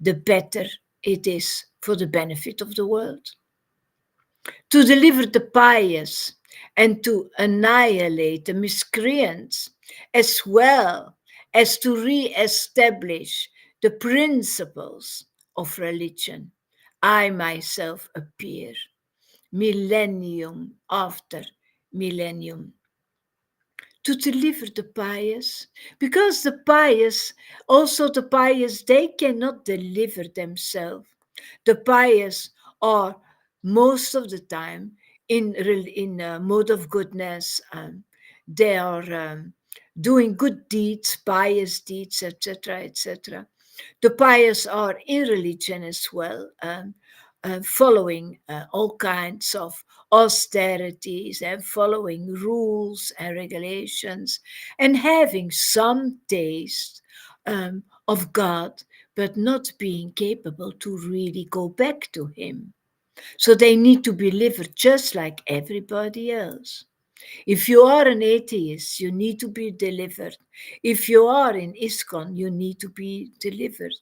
the better it is for the benefit of the world. To deliver the pious and to annihilate the miscreants, as well as to re-establish the principles of religion. I myself appear, millennium after millennium, to deliver the pious, because the pious, also the pious, they cannot deliver themselves. The pious are most of the time in mode of goodness. They are doing good deeds, pious deeds, etc., etc. The pious are in religion as well, following all kinds of austerities and following rules and regulations and having some taste of God, but not being capable to really go back to Him. So they need to be delivered just like everybody else. If you are an atheist, you need to be delivered. If you are in ISKCON, you need to be delivered.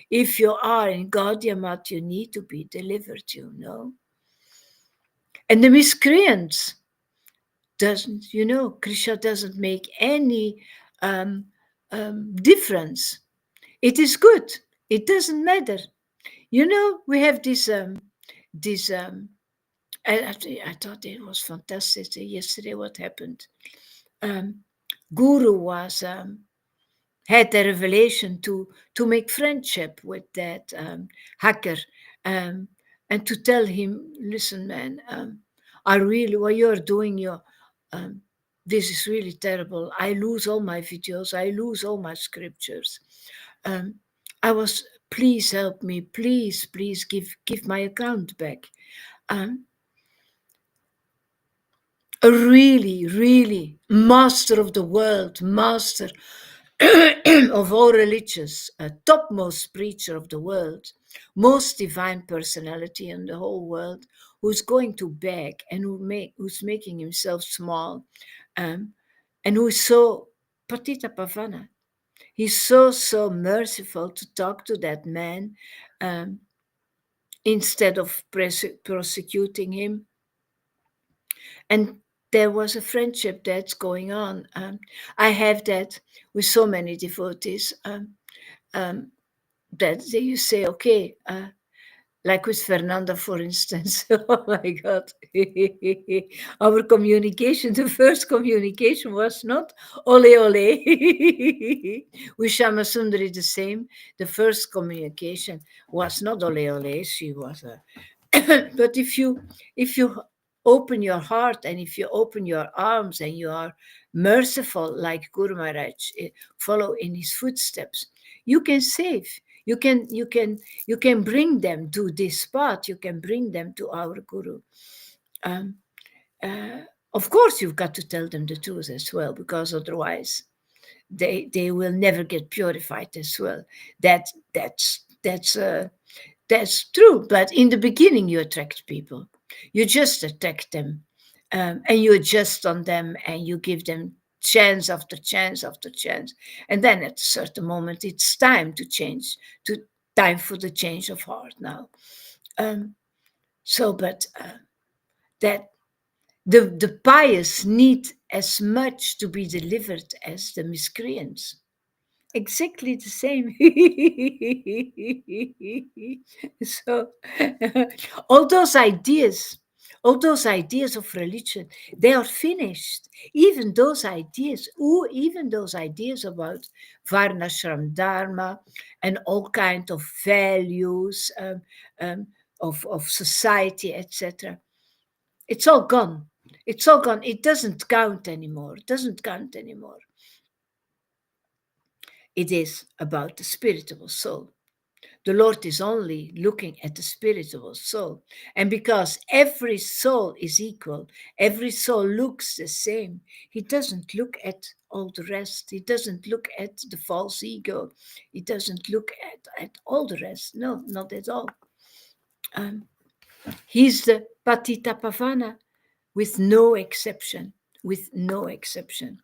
If you are in Gaudiya Math, you need to be delivered, you know. And the miscreants doesn't, you know, Krishna doesn't make any difference. It is good. It doesn't matter. You know, we have this I thought it was fantastic yesterday what happened. Guru was had the revelation to make friendship with that hacker, and to tell him, listen, man, I really, what you're doing, this is really terrible. I lose all my videos. I lose all my scriptures. Please help me. Please give my account back. A really master of the world, master of all religions, a topmost preacher of the world, most divine personality in the whole world, who's going to beg and who's making himself small, and who's so patita pavana. He's so merciful to talk to that man, instead of prosecuting him. And there was a friendship that's going on. I have that with so many devotees, that you say, okay, like with Fernanda, for instance. Oh my God. Our communication, the first communication was not ole ole. With Shama Sundari the same. The first communication was not ole ole. She was a but if you open your heart and if you open your arms and you are merciful like Guru Maharaj, follow in his footsteps, you can save. You can bring them to this path. You can bring them to our Guru. Of course, you've got to tell them the truth as well, because otherwise they will never get purified as well. That that's true. But in the beginning, you attract people. You just attract them, and you adjust on them, and you give them chance after chance after chance. And then at a certain moment, it's time to change. To time for the change of heart now. Um, but that the pious need as much to be delivered as the miscreants. Exactly the same. So all those ideas, all those ideas of religion, they are finished. Even those ideas about varnashram dharma and all kind of values, um, of society, etc. It's all gone. It's all gone. It doesn't count anymore. It doesn't count anymore. It is about the spiritual soul. The Lord is only looking at the spiritual soul. And because every soul is equal, every soul looks the same, He doesn't look at all the rest. He doesn't look at the false ego. He doesn't look at all the rest. No, not at all. Um, he's the Patitapavana with no exception, with no exception.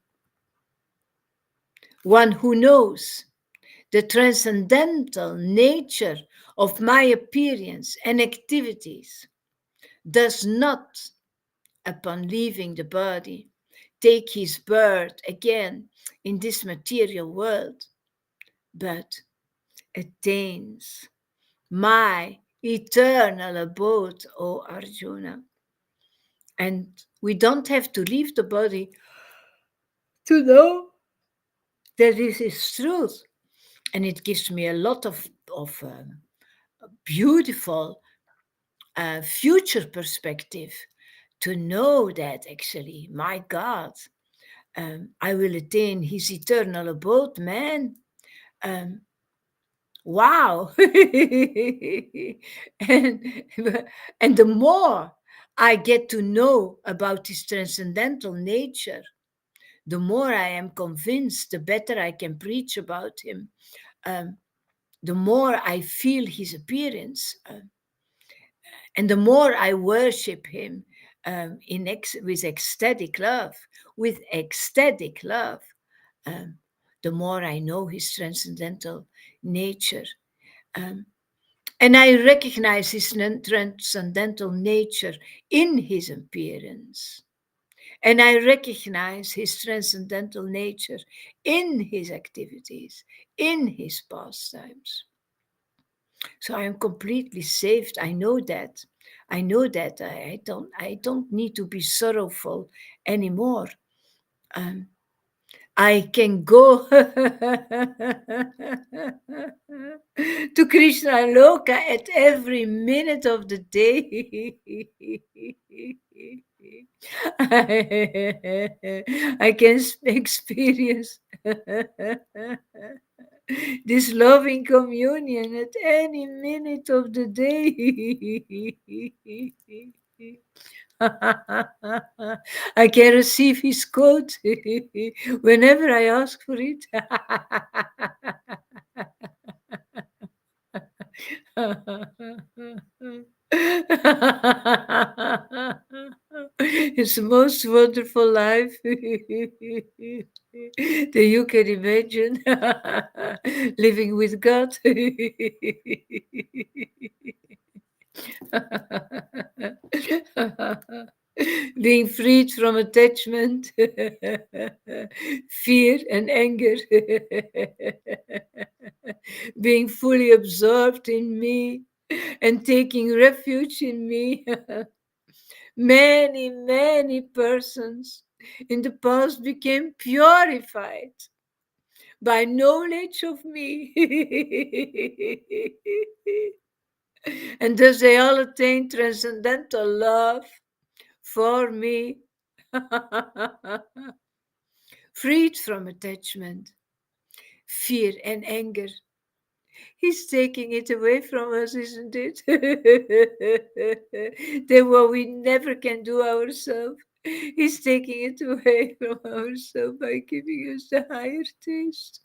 One who knows the transcendental nature of my appearance and activities does not, upon leaving the body, take his birth again in this material world, but attains my eternal abode, O Arjuna. And we don't have to leave the body to know that this is truth. And it gives me a lot of beautiful future perspective to know that actually, my God, I will attain His eternal abode, man. Um, wow. and, and the more I get to know about His transcendental nature, the more I am convinced, the better I can preach about Him. Um, the more I feel His appearance. And the more I worship Him with ecstatic love, um, the more I know His transcendental nature. Um, and I recognize His transcendental nature in His appearance. And I recognize His transcendental nature in His activities, in His pastimes. So I am completely saved. I know that. I know that I don't need to be sorrowful anymore. Um, I can go to Krishna Loka at every minute of the day. I can experience this loving communion at any minute of the day. I can receive his quote whenever I ask for it. It's the most wonderful life that you can imagine. Living with God. Being freed from attachment, fear, and anger, being fully absorbed in me and taking refuge in me. Many, many persons in the past became purified by knowledge of me. And thus they all attain transcendental love for me. Freed from attachment, fear, and anger, He's taking it away from us, isn't it? Then what we never can do ourselves. He's taking it away from ourselves by giving us the higher taste.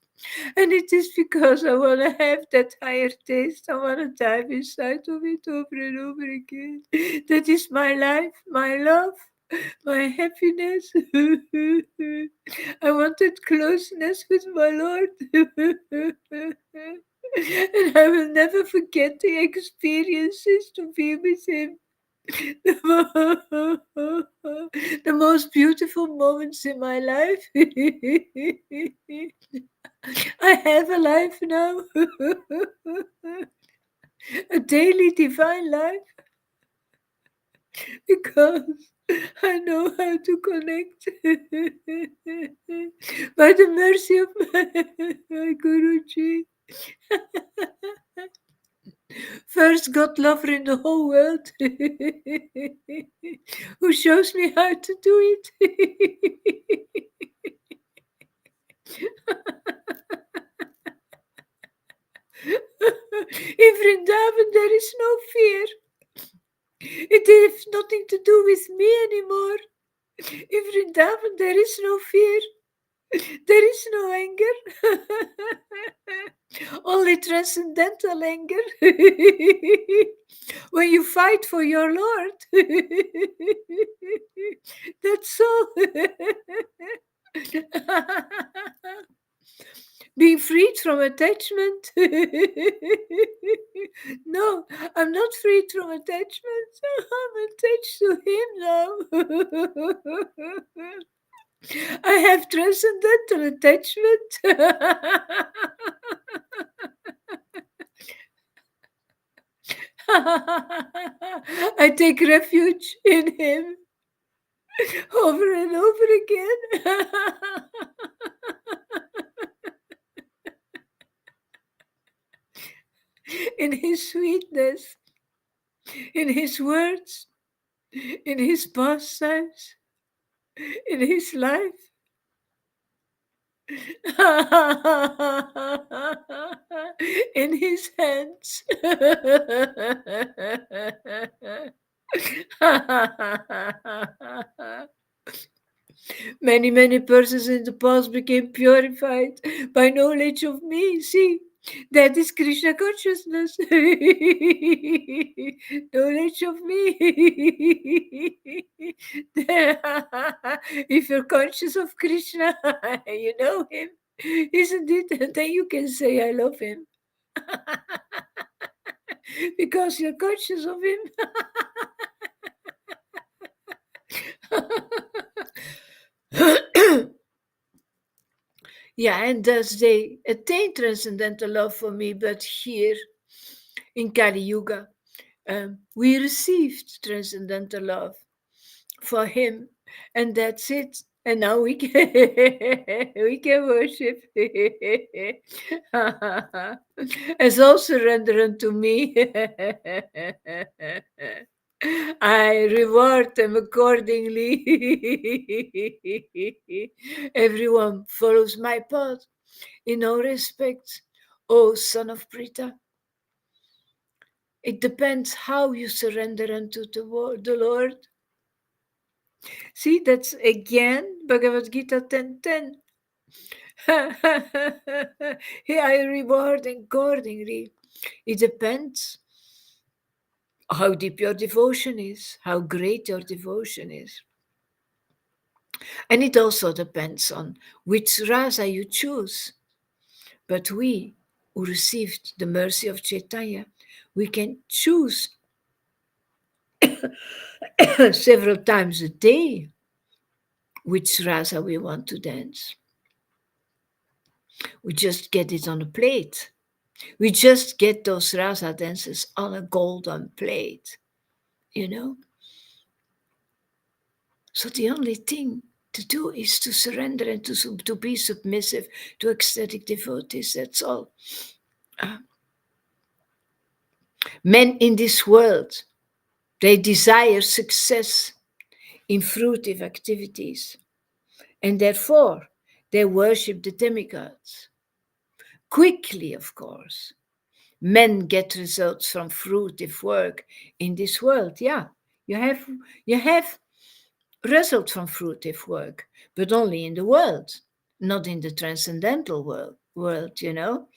And it is because I want to have that higher taste. I want to dive inside of it over and over again. That is my life, my love, my happiness. I wanted closeness with my Lord. And I will never forget the experiences to be with Him. The most beautiful moments in my life. I have a life now, a daily divine life, because I know how to connect by the mercy of my Guruji. First God lover in the whole world, who shows me how to do it. In Vrindavan, there is no fear. It has nothing to do with me anymore. In Vrindavan, there is no fear. There is no anger. Only transcendental anger. When you fight for your Lord. That's all. Being freed from attachment. No, I'm not freed from attachment. I'm attached to Him now. I have transcendental attachment. I take refuge in Him over and over again. In His sweetness, in His words, in His pastimes, in His life. In His hands. Many persons in the past became purified by knowledge of me. See, that is Krishna consciousness. Knowledge of me. If you're conscious of Krishna, you know Him, isn't it? And then you can say, I love Him. Because you're conscious of Him. Yeah, and thus they attain transcendental love for me, but here in Kali Yuga, we received transcendental love for Him, and that's it. And now we can we can worship as all surrender unto me. I reward them accordingly. Everyone follows my path in all respects. O son of Prita, it depends how you surrender unto the Lord. See, that's again Bhagavad Gita 10:10. I reward accordingly. It depends how deep your devotion is, how great your devotion is. And it also depends on which rasa you choose. But we who received the mercy of Chaitanya, we can choose several times a day which rasa we want to dance. We just get it on a plate. We just get those rasa dances on a golden plate, you know? So the only thing to do is to surrender and to be submissive to ecstatic devotees, that's all. Men in this world, they desire success in fruitive activities, and therefore they worship the demigods. Quickly, of course, Men get results from fruitive work in this world. Yeah, you have results from fruitive work, but only in the world, not in the transcendental world, you know.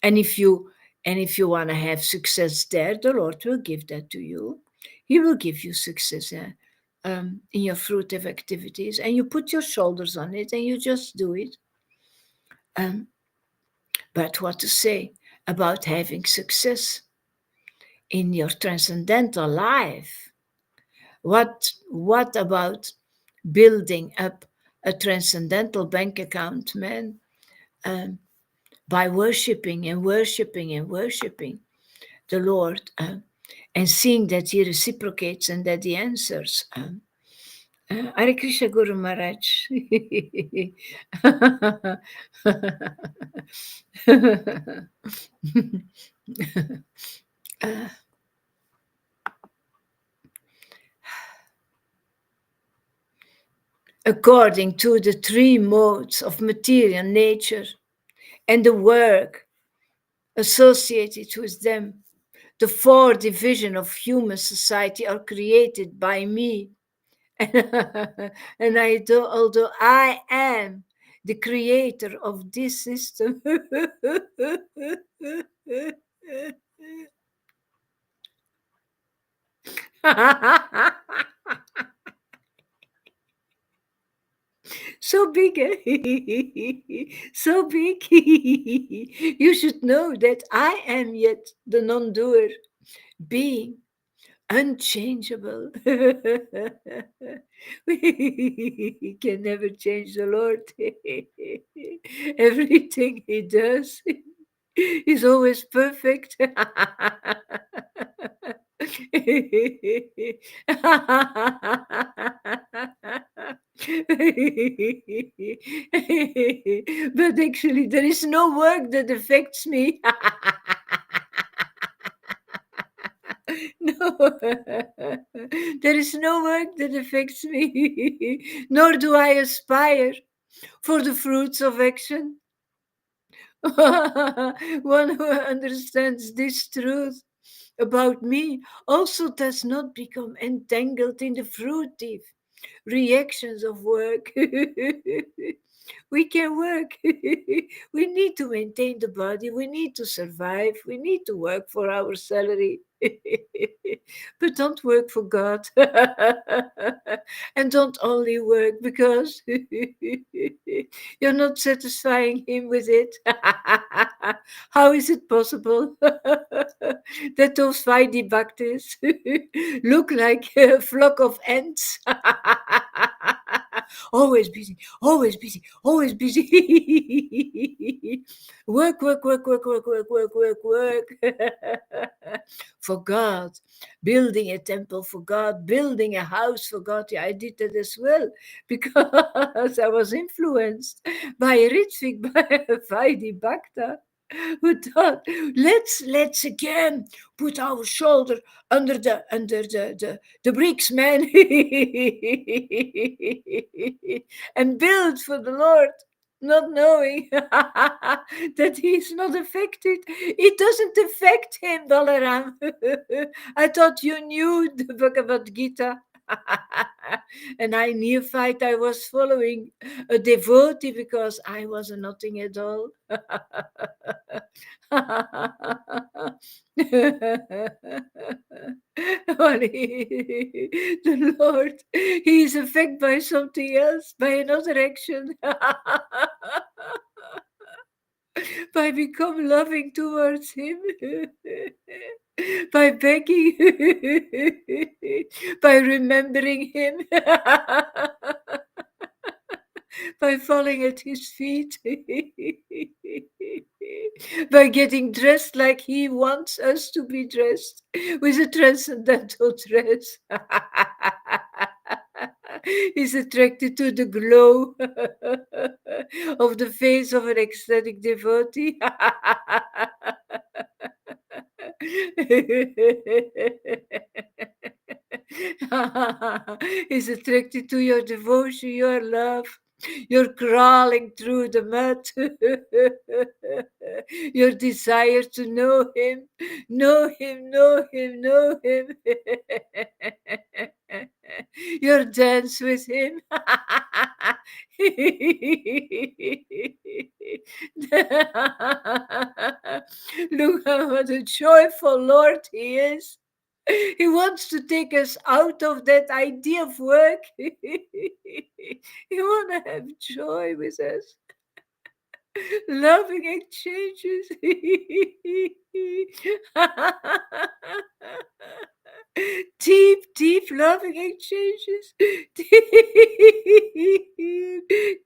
And if you want to have success there, the Lord will give that to you. He will give you success in your fruitive activities, and you put your shoulders on it and you just do it. But what to say about having success in your transcendental life? What about building up a transcendental bank account, man? By worshiping and worshiping and worshiping the Lord, and seeing that He reciprocates and that He answers. Hare Krishna Guru Maharaj. According to the three modes of material nature and the work associated with them, the four divisions of human society are created by me. And although I am the creator of this system, so big, eh? So big. You should know that I am yet the non-doer being, unchangeable. We can never change the Lord. Everything He does is always perfect. But actually, there is no work that affects me. No, there is no work that affects me, nor do I aspire for the fruits of action. One who understands this truth about me also does not become entangled in the fruitive reactions of work. We can work. We need to maintain the body. We need to survive. We need to work for our salary. But don't work for God. And don't only work because you're not satisfying Him with it. How is it possible that those Vaidhi bhaktis look like a flock of ants? Always busy, always busy, always busy. Work, work, work, work, work, work, work, work, work. For God, building a temple for God, building a house for God. Yeah, I did that as well because I was influenced by Ritvik, by Vaidhi Bhakta, who thought, let's again put our shoulder under the bricks, man, and build for the Lord, not knowing that He's not affected. It doesn't affect him, Balaram. I thought you knew the Bhagavad Gita. And I neophyte, I was following a devotee because I was a nothing at all. The Lord, He is affected by something else, by another action. By become loving towards Him, by begging, by remembering Him, by falling at His feet, by getting dressed like He wants us to be dressed, with a transcendental dress. He's attracted to the glow of the face of an ecstatic devotee. He's attracted to your devotion, your love. You're crawling through the mud. Your desire to know him, know him, know him, know him. Your dance with him. Look what a joyful Lord he is. He wants to take us out of that idea of work. He wants to have joy with us. Loving exchanges. Deep loving exchanges.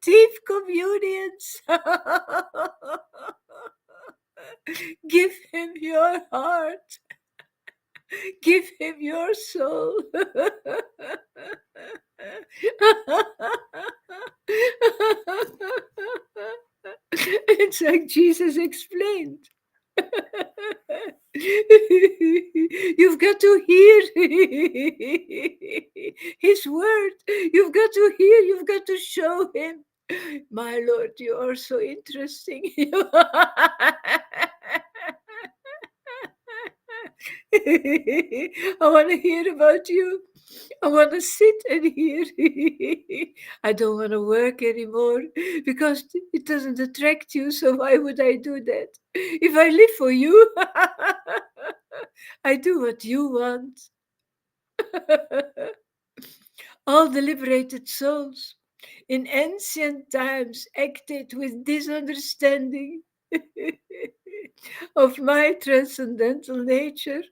Deep communions. Give him your heart. Give him your soul. It's like Jesus explained. You've got to hear his word. You've got to hear, you've got to show him. My Lord, you are so interesting. I want to hear about you. I want to sit and hear. I don't want to work anymore because it doesn't attract you. So why would I do that? If I live for you, I do what you want. All the liberated souls in ancient times acted with this understanding of my transcendental nature.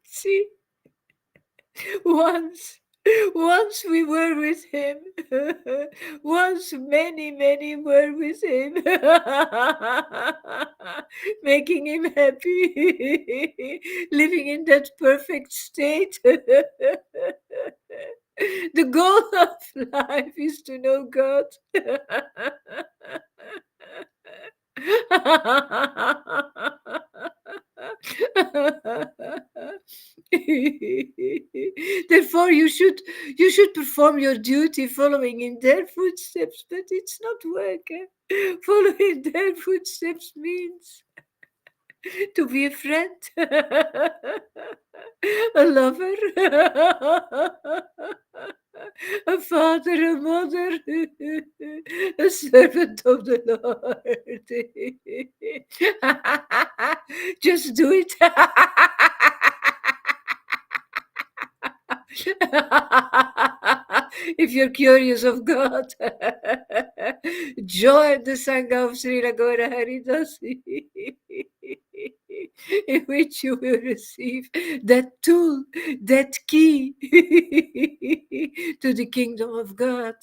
See, once we were with him, once many were with him, making him happy, living in that perfect state. The goal of life is to know God. Therefore, you should perform your duty following in their footsteps, but it's not work. Following their footsteps means to be a friend, a lover, a father, a mother, a servant of the Lord. Just do it. If you're curious of God, join the Sangha of Sri Ragora Haridas, in which you will receive that tool, that key to the kingdom of God,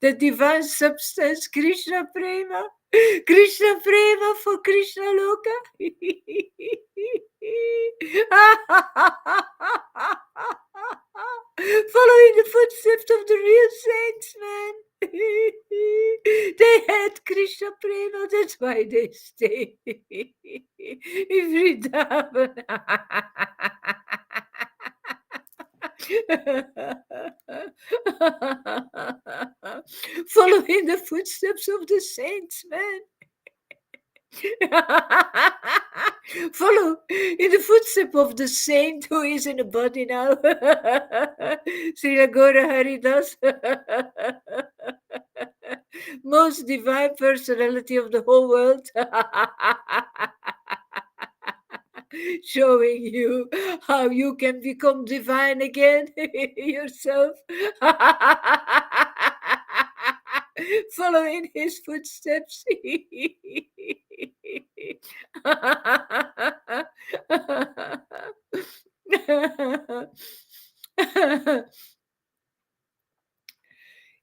the divine substance, Krishna Prema. Krishna Prema for Krishna Loka. Following the footsteps of the real saints, man. They had Krishna Prema, that's why they stay in Vrindavan. Following the footsteps of the saints, man. Follow in the footsteps of the saint who is in a body now. Sri Agora Haridas. Most divine personality of the whole world. Showing you how you can become divine again yourself. Following his footsteps.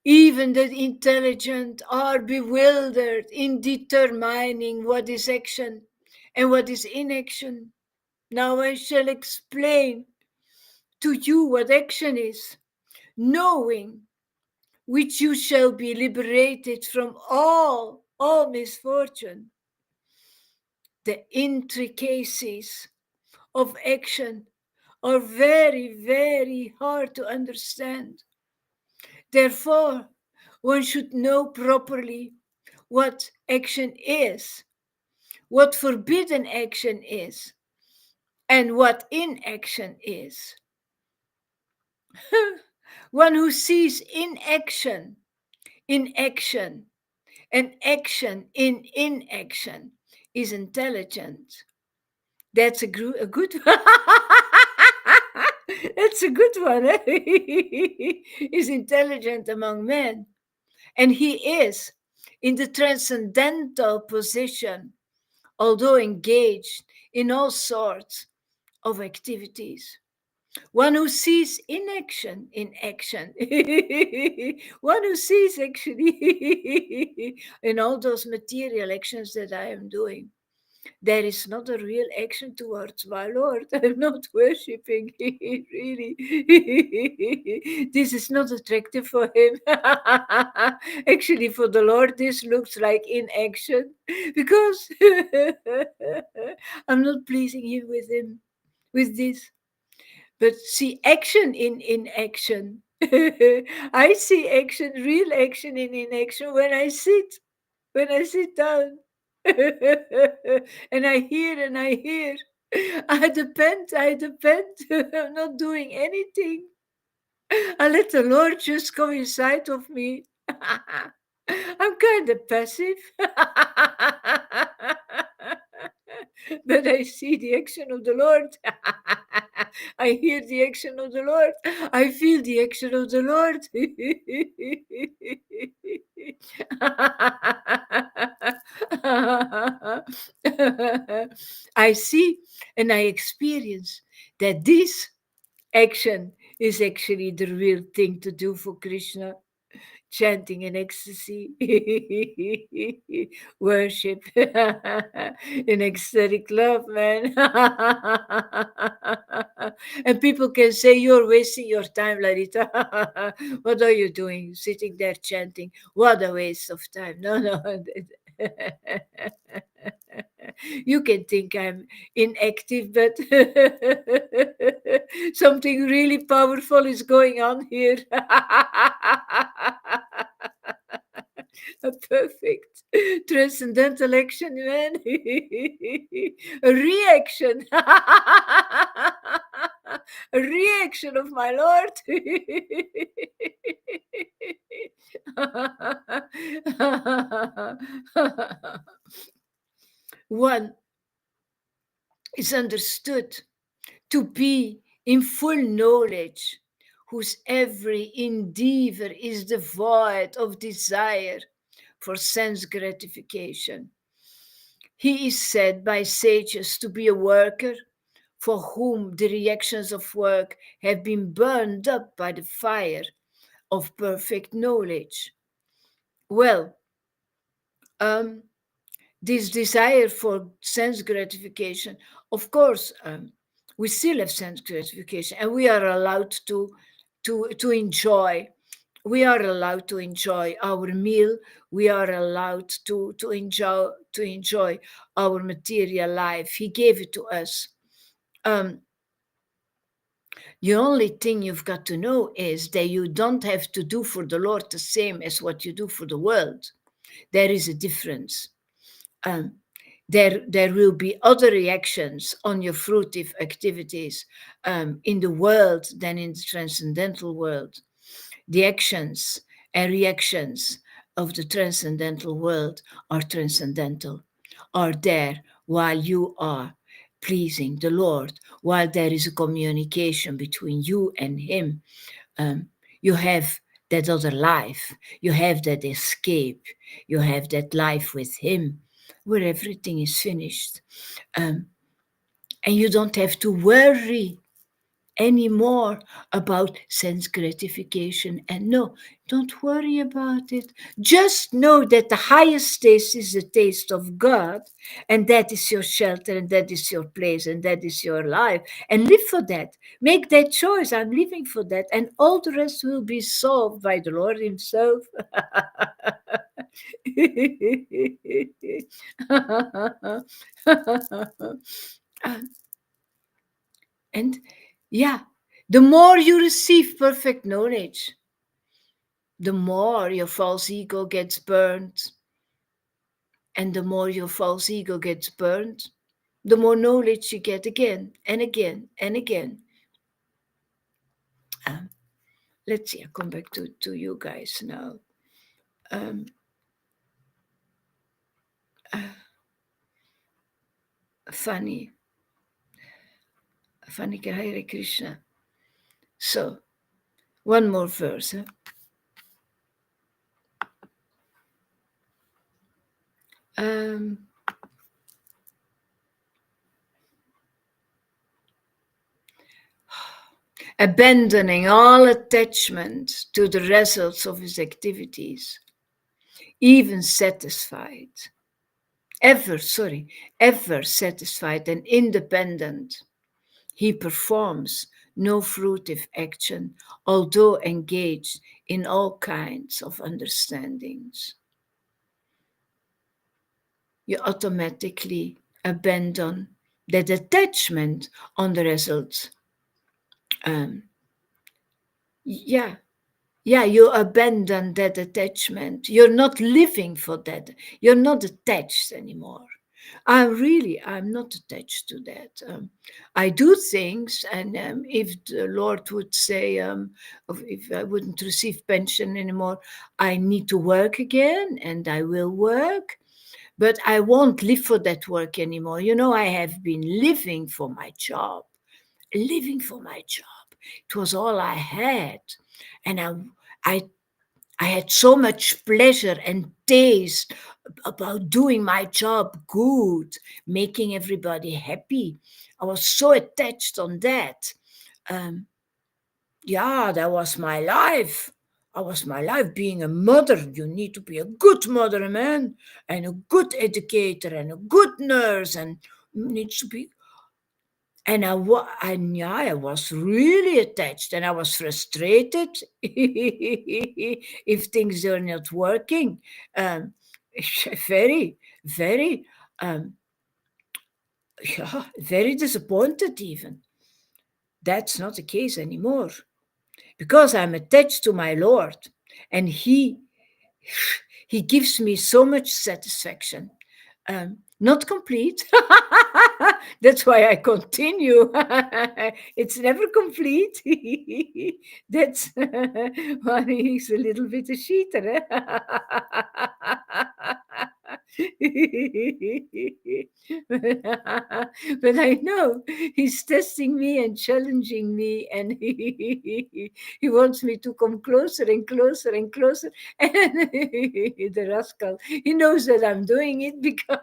Even the intelligent are bewildered in determining what is action and what is inaction. Now I shall explain to you what action is, knowing which you shall be liberated from all misfortune. The intricacies of action are very, very hard to understand. Therefore, one should know properly what action is, what forbidden action is, and what inaction is. One who sees inaction, and action in inaction is intelligent. That's a good That's a good one. Is intelligent among men. And he is in the transcendental position, although engaged in all sorts of activities. One who sees inaction in action. One who sees actually in all those material actions that I am doing. There is not a real action towards my Lord. I'm not worshipping really. This is not attractive for him. Actually, for the Lord, this looks like inaction because I'm not pleasing him with this. But see action in inaction. I see action, real action in inaction when I sit down. And I hear. I depend. I'm not doing anything. I let the Lord just come inside of me. I'm kind of passive. But I see the action of the Lord. I hear the action of the Lord. I feel the action of the Lord. I see and I experience that this action is actually the real thing to do for Krishna. Chanting in ecstasy, worship, in ecstatic love, man. And people can say, "You're wasting your time, Larita. What are you doing? Sitting there chanting? What a waste of time." No, no. You can think I'm inactive, but something really powerful is going on here. A perfect transcendental action, man. A reaction. A reaction of my Lord. One is understood to be in full knowledge, whose every endeavor is devoid of desire for sense gratification. He is said by sages to be a worker for whom the reactions of work have been burned up by the fire of perfect knowledge. Well, this desire for sense gratification, of course, we still have sense gratification, and we are allowed to enjoy. We are allowed to enjoy our meal. We are allowed to enjoy our material life. He gave it to us. The only thing you've got to know is that you don't have to do for the Lord the same as what you do for the world. There is a difference. There will be other reactions on your fruitive activities in the world than in the transcendental world. The actions and reactions of the transcendental world are transcendental, are there while you are pleasing the Lord, while there is a communication between you and Him. You have that other life, you have that escape, you have that life with Him where everything is finished. And you don't have to worry anymore about sense gratification. And no, don't worry about it. Just know that the highest taste is the taste of God, and that is your shelter, and that is your place, and that is your life. And live for that. Make that choice. I'm living for that. And all the rest will be solved by the Lord Himself. And Yeah, the more you receive perfect knowledge, the more your false ego gets burned. And the more your false ego gets burned, the more knowledge you get again and again and again. Um, let's see, I come back to you guys now. Um, uh, funny, funny Hare Krishna. So, one more verse. Huh? Um, abandoning all attachment to the results of his activities, even satisfied, ever satisfied and independent. He performs no fruitive action, although engaged in all kinds of understandings. You automatically abandon that attachment on the result. Um, yeah, yeah, you abandon that attachment. You're not living for that. You're not attached anymore. I'm not attached to that. I do things, and if the Lord would say, if I wouldn't receive pension anymore, I need to work again, and I will work, but I won't live for that work anymore. You know, I have been living for my job, living for my job. It was all I had, and I I had so much pleasure and taste about doing my job good, making everybody happy. I was so attached on that. Um, yeah, that was my life. I was my life being a mother. You need to be a good mother, man, and a good educator and a good nurse, and needs to be. And yeah, I was really attached, and I was frustrated if things are not working. Um, very, very, um, yeah, very disappointed. Even that's not the case anymore because I'm attached to my Lord, and He gives me so much satisfaction. Not complete. That's why I continue. It's never complete. That's why he's a little bit a cheater. But I know he's testing me and challenging me, and he wants me to come closer and closer and closer. And the rascal, he knows that I'm doing it because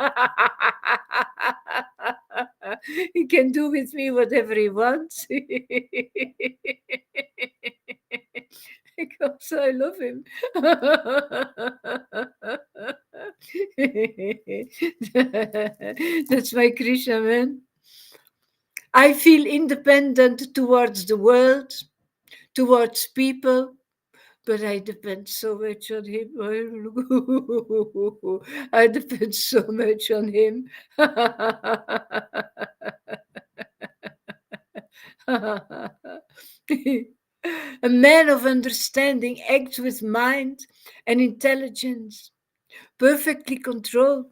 he can do with me whatever he wants. Because I love him. That's my Krishna, man. I feel independent towards the world, towards people, but I depend so much on him. I depend so much on him. A man of understanding acts with mind and intelligence, perfectly controlled,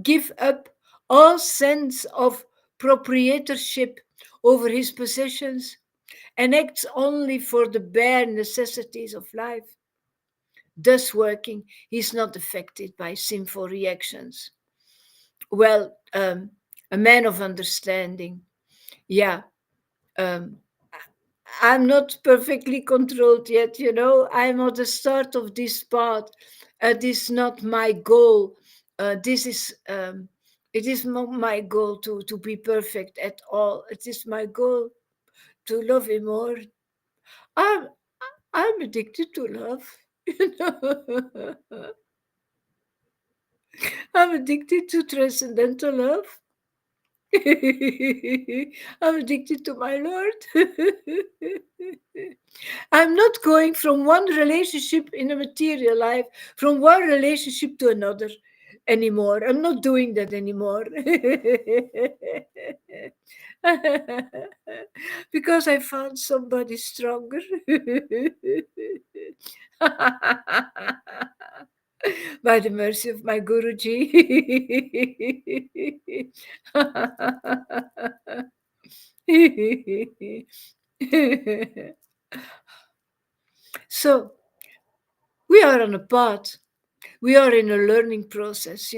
give up all sense of proprietorship over his possessions, and acts only for the bare necessities of life. Thus working, he's not affected by sinful reactions. Well, a man of understanding, yeah. Um, I'm not perfectly controlled yet, you know. I'm at the start of this path. This is not my goal. This is it is not my goal to be perfect at all. It is my goal to love him more. I'm I'm addicted to love. You know, I'm addicted to transcendental love. I'm addicted to my Lord. I'm not going from one relationship in a material life, from one relationship to another. anymore. I'm not doing that anymore. Because I found somebody stronger. By the mercy of my Guruji. So we are on a path. We are in a learning process.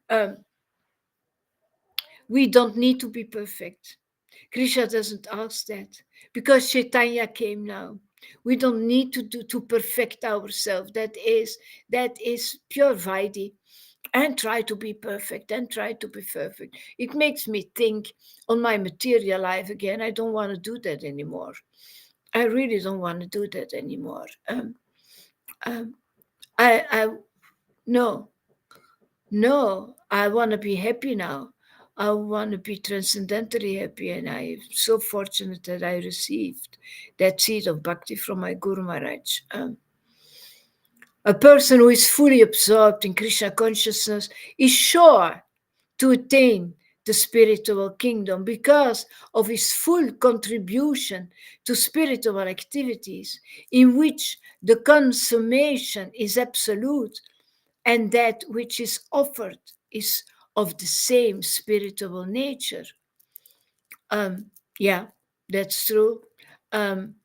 Um, we don't need to be perfect. Krishna doesn't ask that because Chaitanya came now. We don't need to perfect ourselves. That is pure Vaidhi. And try to be perfect and try to be perfect. It makes me think on my material life again. I don't want to do that anymore. I really don't want to do that anymore. Um, I no, no. I want to be happy now. I want to be transcendently happy, and I'm so fortunate that I received that seed of bhakti from my Guru Maharaj. A person who is fully absorbed in Krishna consciousness is sure to attain the spiritual kingdom because of his full contribution to spiritual activities in which the consummation is absolute and that which is offered is of the same spiritual nature. Yeah, that's true. Um,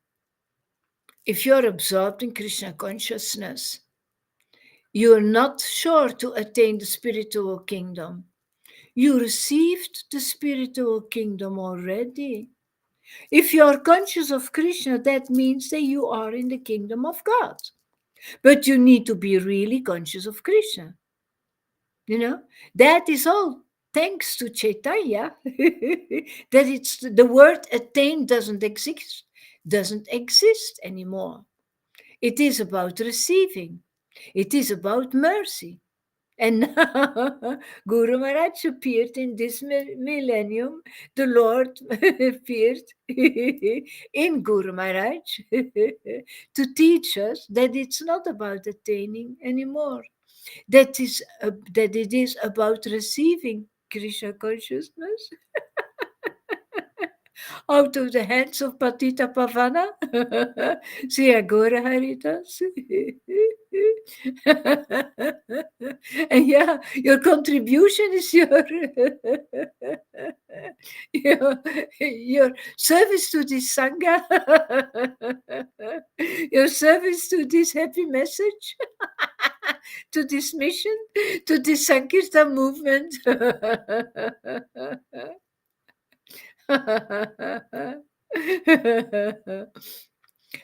if you're absorbed in Krishna consciousness, you're not sure to attain the spiritual kingdom. You received the spiritual kingdom already. If you are conscious of Krishna, that means that you are in the kingdom of God. But you need to be really conscious of Krishna. That is all thanks to Chaitanya. That it's the word attain doesn't exist anymore. It is about receiving. It is about mercy. And Guru Maharaj appeared in this millennium. The Lord appeared in Guru Maharaj to teach us that it's not about attaining anymore. That it is about receiving Krishna consciousness out of the hands of Patita Pavana. See Agora Haritas. And yeah, your contribution is your, your service to this Sangha, your service to this happy message, to this mission, to this Sankirtan movement.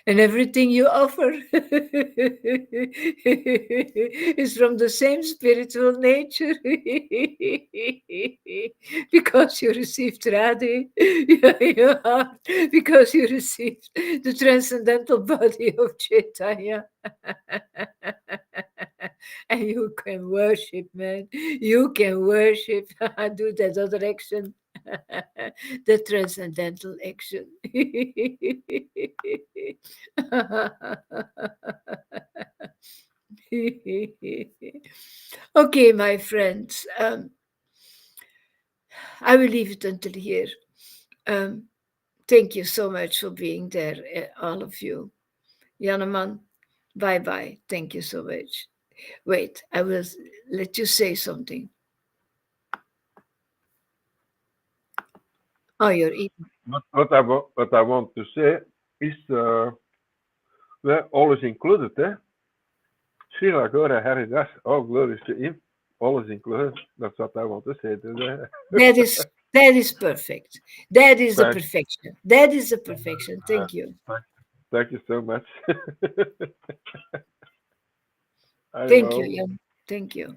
And everything you offer is from the same spiritual nature. Because you received Radhe, because you received the transcendental body of Chaitanya. And you can worship, man. You can worship. Do that other action. The transcendental action. Okay, my friends. I will leave it until here. Thank you so much for being there, all of you. Janeman, bye-bye. Thank you so much. Wait, I will let you say something. Oh, you're eating. What I want to say is, all is included, eh? Srila Gora Haridas, all glories to him, all is included. That's what I want to say today. That is perfect. That is the perfection. That is the perfection. Thank you. Thank you so much. Thank you, Jan. Thank you.